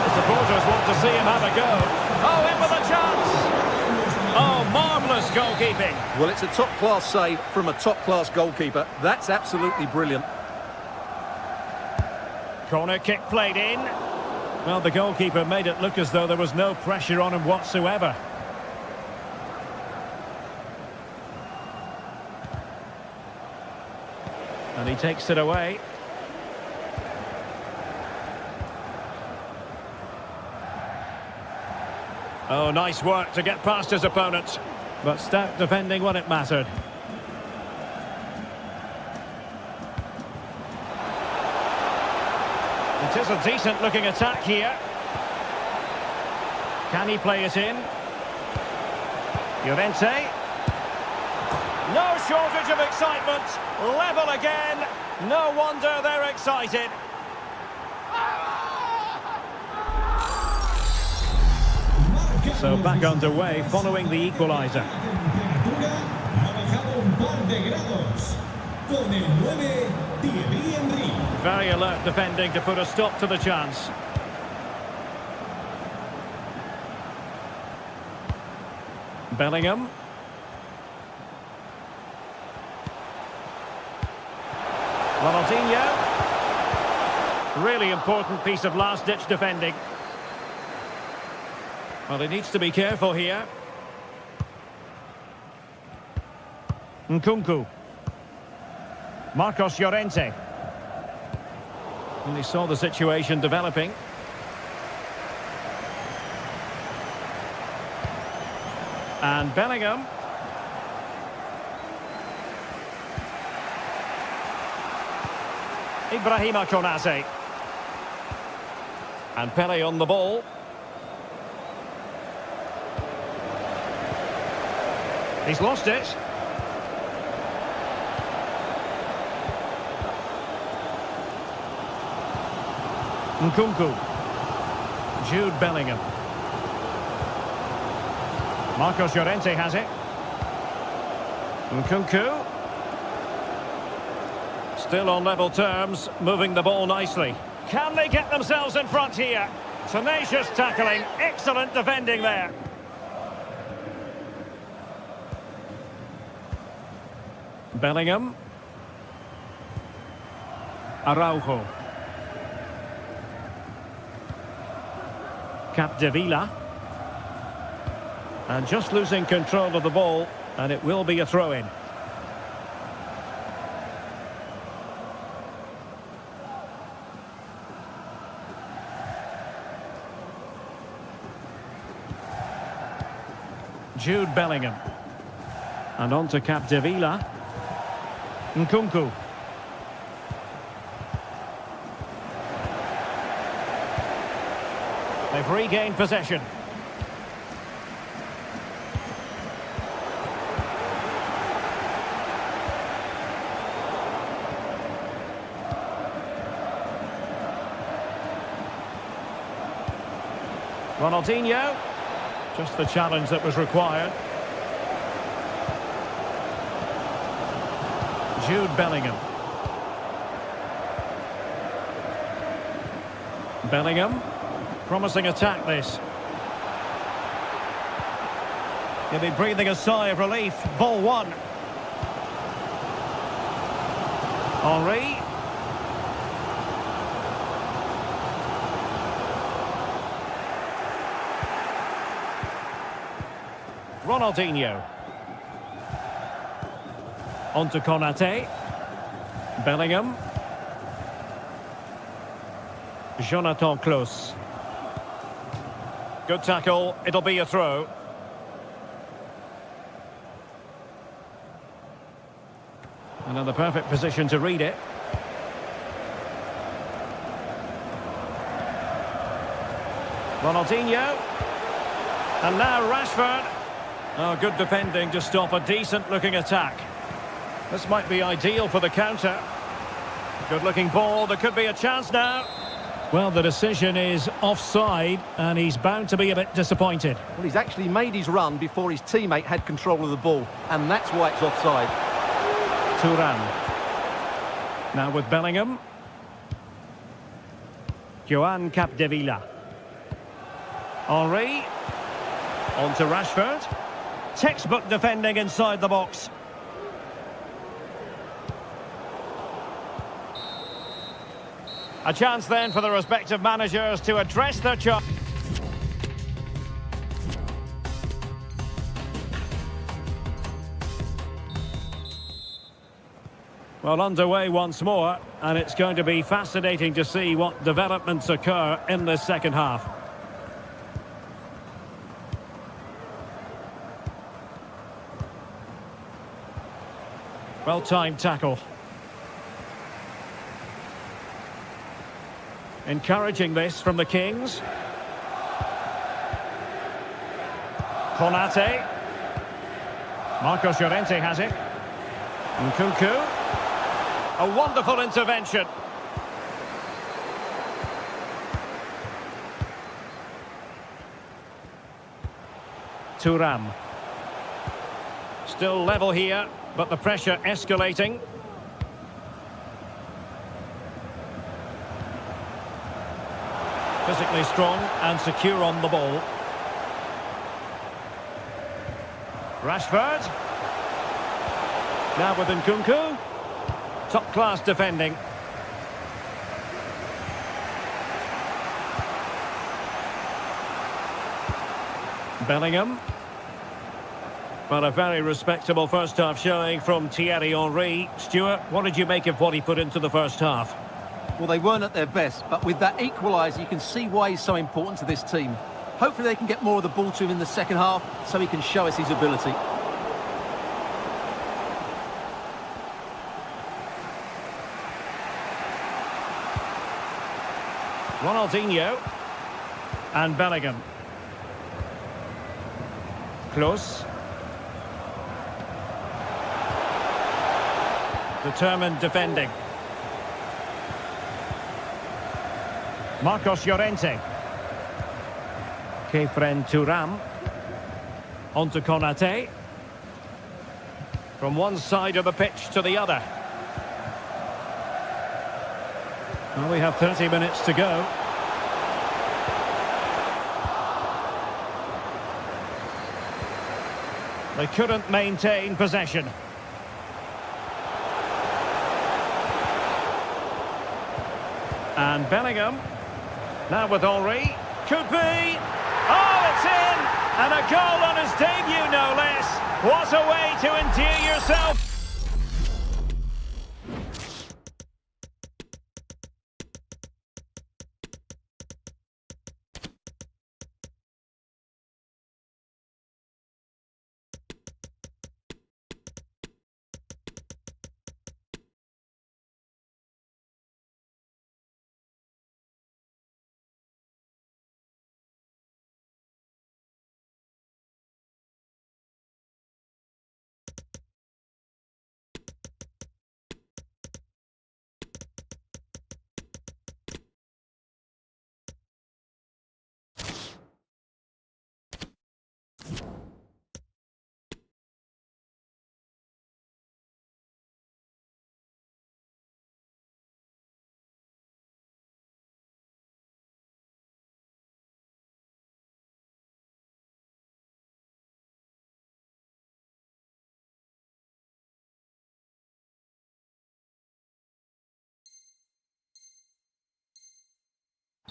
The supporters want to see him have a go. Oh, in with a chance. Oh, marvellous goalkeeping. Well, it's a top-class save from a top-class goalkeeper. That's absolutely brilliant. Corner kick played in. Well, the goalkeeper made it look as though there was no pressure on him whatsoever. And he takes it away. Oh, nice work to get past his opponent. But stout defending when it mattered. It is a decent-looking attack here. Can he play it in? Llorente. No shortage of excitement. Level again. No wonder they're excited. So back underway following the equaliser. Very alert defending to put a stop to the chance. Bellingham. Ronaldinho. Really important piece of last-ditch defending. Well, he needs to be careful here. Nkunku. Marcos Llorente. And he saw the situation developing. And Bellingham. Ibrahima Konate. And Pele on the ball. He's lost it. Nkunku. Jude Bellingham. Marcos Llorente has it. Nkunku. Still on level terms, moving the ball nicely. Can they get themselves in front here? Tenacious tackling, excellent defending there. Bellingham. Araujo. Capdevila. And just losing control of the ball, and it will be a throw-in. Jude Bellingham. And on to Capdevila. Nkunku. They've regained possession. Ronaldinho. Just the challenge that was required. Jude Bellingham. Bellingham. Promising attack this. He'll be breathing a sigh of relief. Ball one. Henry. Ronaldinho. On to Konate. Bellingham. Jonathan Klaus. Good tackle. It'll be a throw. And in the perfect position to read it. Ronaldinho. And now Rashford. Oh, good defending to stop a decent-looking attack. This might be ideal for the counter. Good-looking ball. There could be a chance now. Well, the decision is offside, and he's bound to be a bit disappointed. Well, he's actually made his run before his teammate had control of the ball, and that's why it's offside. Thuram. Now with Bellingham. Joan Capdevila. Henry. On to Rashford. Textbook defending inside the box. A chance then for the respective managers to address their charge. Well, underway once more, and it's going to be fascinating to see what developments occur in this second half. Well-timed tackle. Encouraging this from the Kings. Konate. Marcos Llorente has it. Nkunku. A wonderful intervention. Thuram. Still level here, but the pressure escalating. Physically strong and secure on the ball. Rashford. Now with Nkunku. Top-class defending. Bellingham. Well, a very respectable first-half showing from Thierry Henry. Stuart, what did you make of what he put into the first half? Well, they weren't at their best, but with that equaliser, you can see why he's so important to this team. Hopefully they can get more of the ball to him in the second half so he can show us his ability. Ronaldinho. And Bellingham. Close. Determined defending. Marcos Llorente. Kefren Thuram. On to Konate. From one side of the pitch to the other. Well, we have 30 minutes to go. They couldn't maintain possession. And Bellingham. Now with Henry. Could be. Oh, it's in! And a goal on his debut, no less. What a way to endear yourself.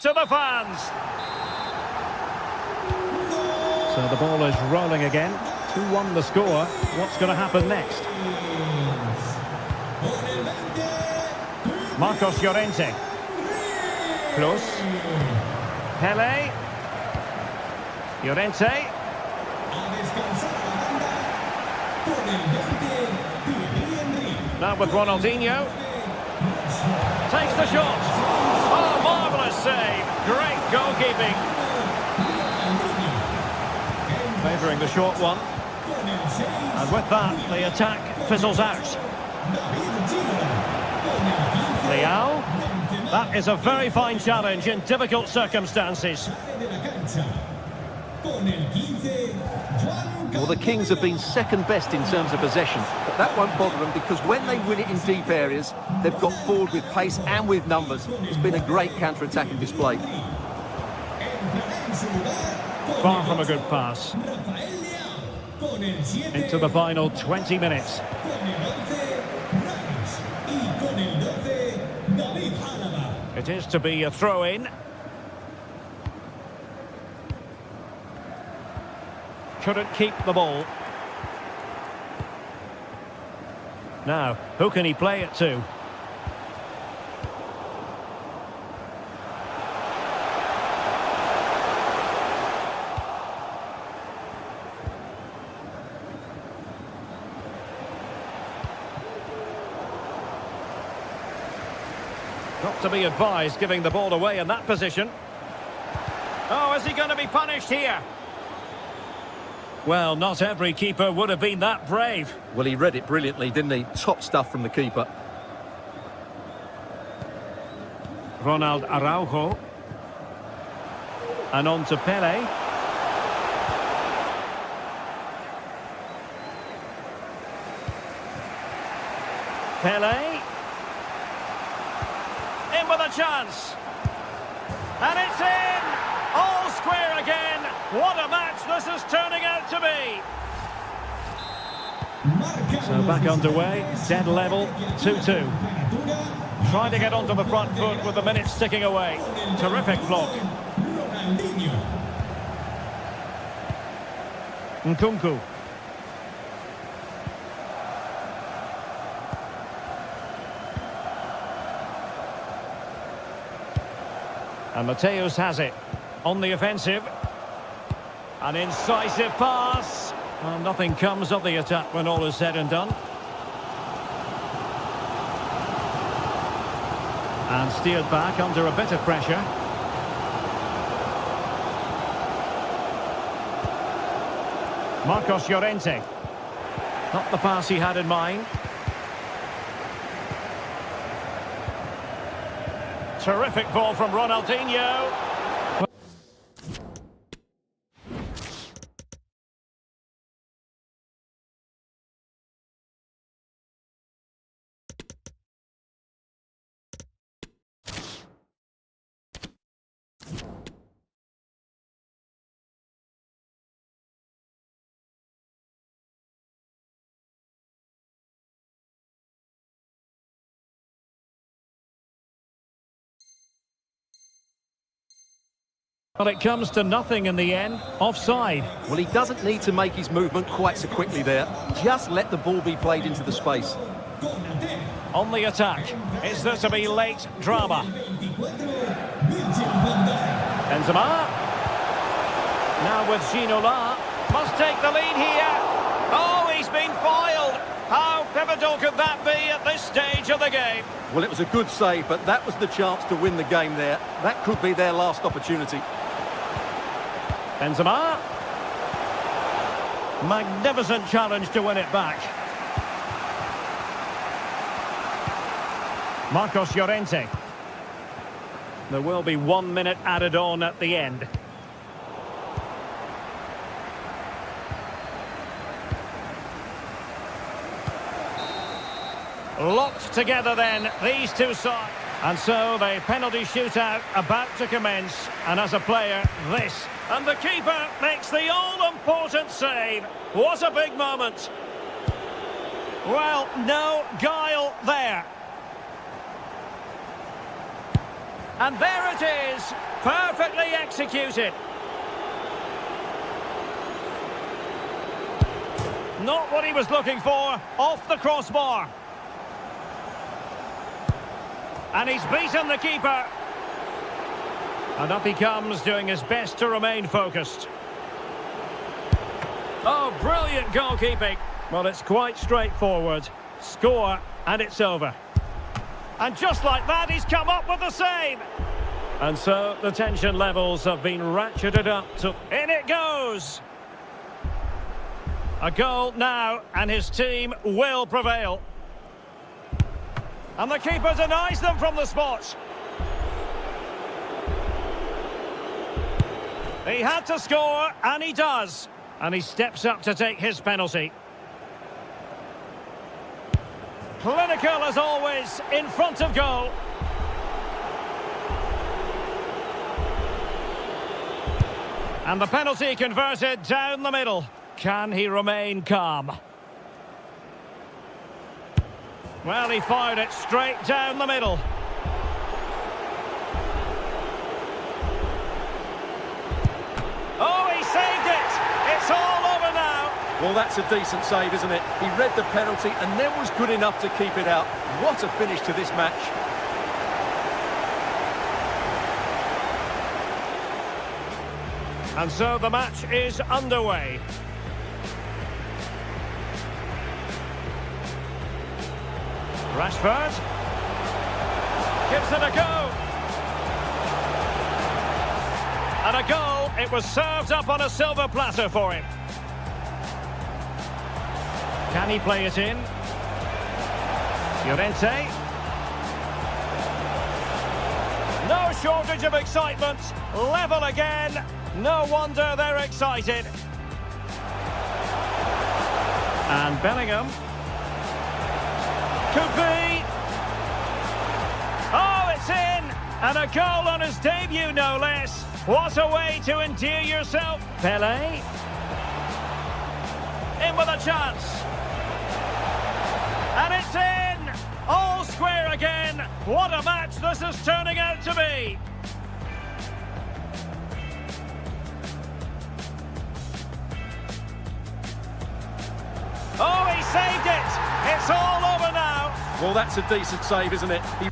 to the fans. So the ball is rolling again. 2-1 the score. What's going to happen next? Marcos Llorente. Close. Pele. Llorente. Now with Ronaldinho. Takes the shot. Oh, marvellous save. Great goalkeeping. Favouring the short one. And with that, the attack fizzles out. Leao. That is a very fine challenge in difficult circumstances. Well, the Kings have been second best in terms of possession, but that won't bother them because when they win it in deep areas, they've got forward with pace and with numbers. It's been a great counter-attacking display. Far from a good pass. Into the final 20 minutes. It is to be a throw-in. Couldn't keep the ball. Now, who can he play it to? Not to be advised giving the ball away in that position. Oh, is he going to be punished here? Well, not every keeper would have been that brave. Well, he read it brilliantly, didn't he? Top stuff from the keeper. Ronald Araujo. And on to Pele. Pele. In with a chance. And it's in! All square again. What a match this is turning out to be. So back underway, dead level, 2-2. Trying to get onto the front foot with the minutes ticking away. Terrific block. Nkunku. And Mateus has it. On the offensive. An incisive pass. Well, nothing comes of the attack when all is said and done. And steered back under a bit of pressure. Marcos Llorente. Not the pass he had in mind. Terrific ball from Ronaldinho. Well, it comes to nothing in the end. Offside. Well, he doesn't need to make his movement quite so quickly there. Just let the ball be played into the space. On the attack. Is there to be late drama? Benzema. Now with Ginola. Must take the lead here. Oh, he's been foiled. How pivotal could that be at this stage of the game? Well, it was a good save, but that was the chance to win the game there. That could be their last opportunity. Benzema. Magnificent challenge to win it back. Marcos Llorente. There will be 1 minute added on at the end. Locked together then, these two sides. And so the penalty shootout about to commence. And as a player, this. And the keeper makes the all-important save. What a big moment. Well, no guile there. And there it is. Perfectly executed. Not what he was looking for. Off the crossbar. And he's beaten the keeper. And up he comes, doing his best to remain focused. Oh, brilliant goalkeeping. Well, it's quite straightforward. Score, and it's over. And just like that, he's come up with the save. And so the tension levels have been ratcheted up to... In it goes! A goal now, and his team will prevail. And the keeper denies them from the spot. He had to score, and he does. And he steps up to take his penalty. Clinical as always, in front of goal. And the penalty converted down the middle. Can he remain calm? Well, he fired it straight down the middle. Oh, he saved it! It's all over now. Well, that's a decent save, isn't it? He read the penalty and then was good enough to keep it out. What a finish to this match. And so the match is underway. Rashford gives it a go. And a goal. It was served up on a silver platter for him. Can he play it in? Llorente. No shortage of excitement. Level again. No wonder they're excited. And Bellingham. Could be. Oh, it's in. And a goal on his debut, no less. What a way to endear yourself. Pele. In with a chance. And it's in. All square again. What a match this is turning out to be. Oh, he saved it. It's all over now. Well, that's a decent save, isn't it? He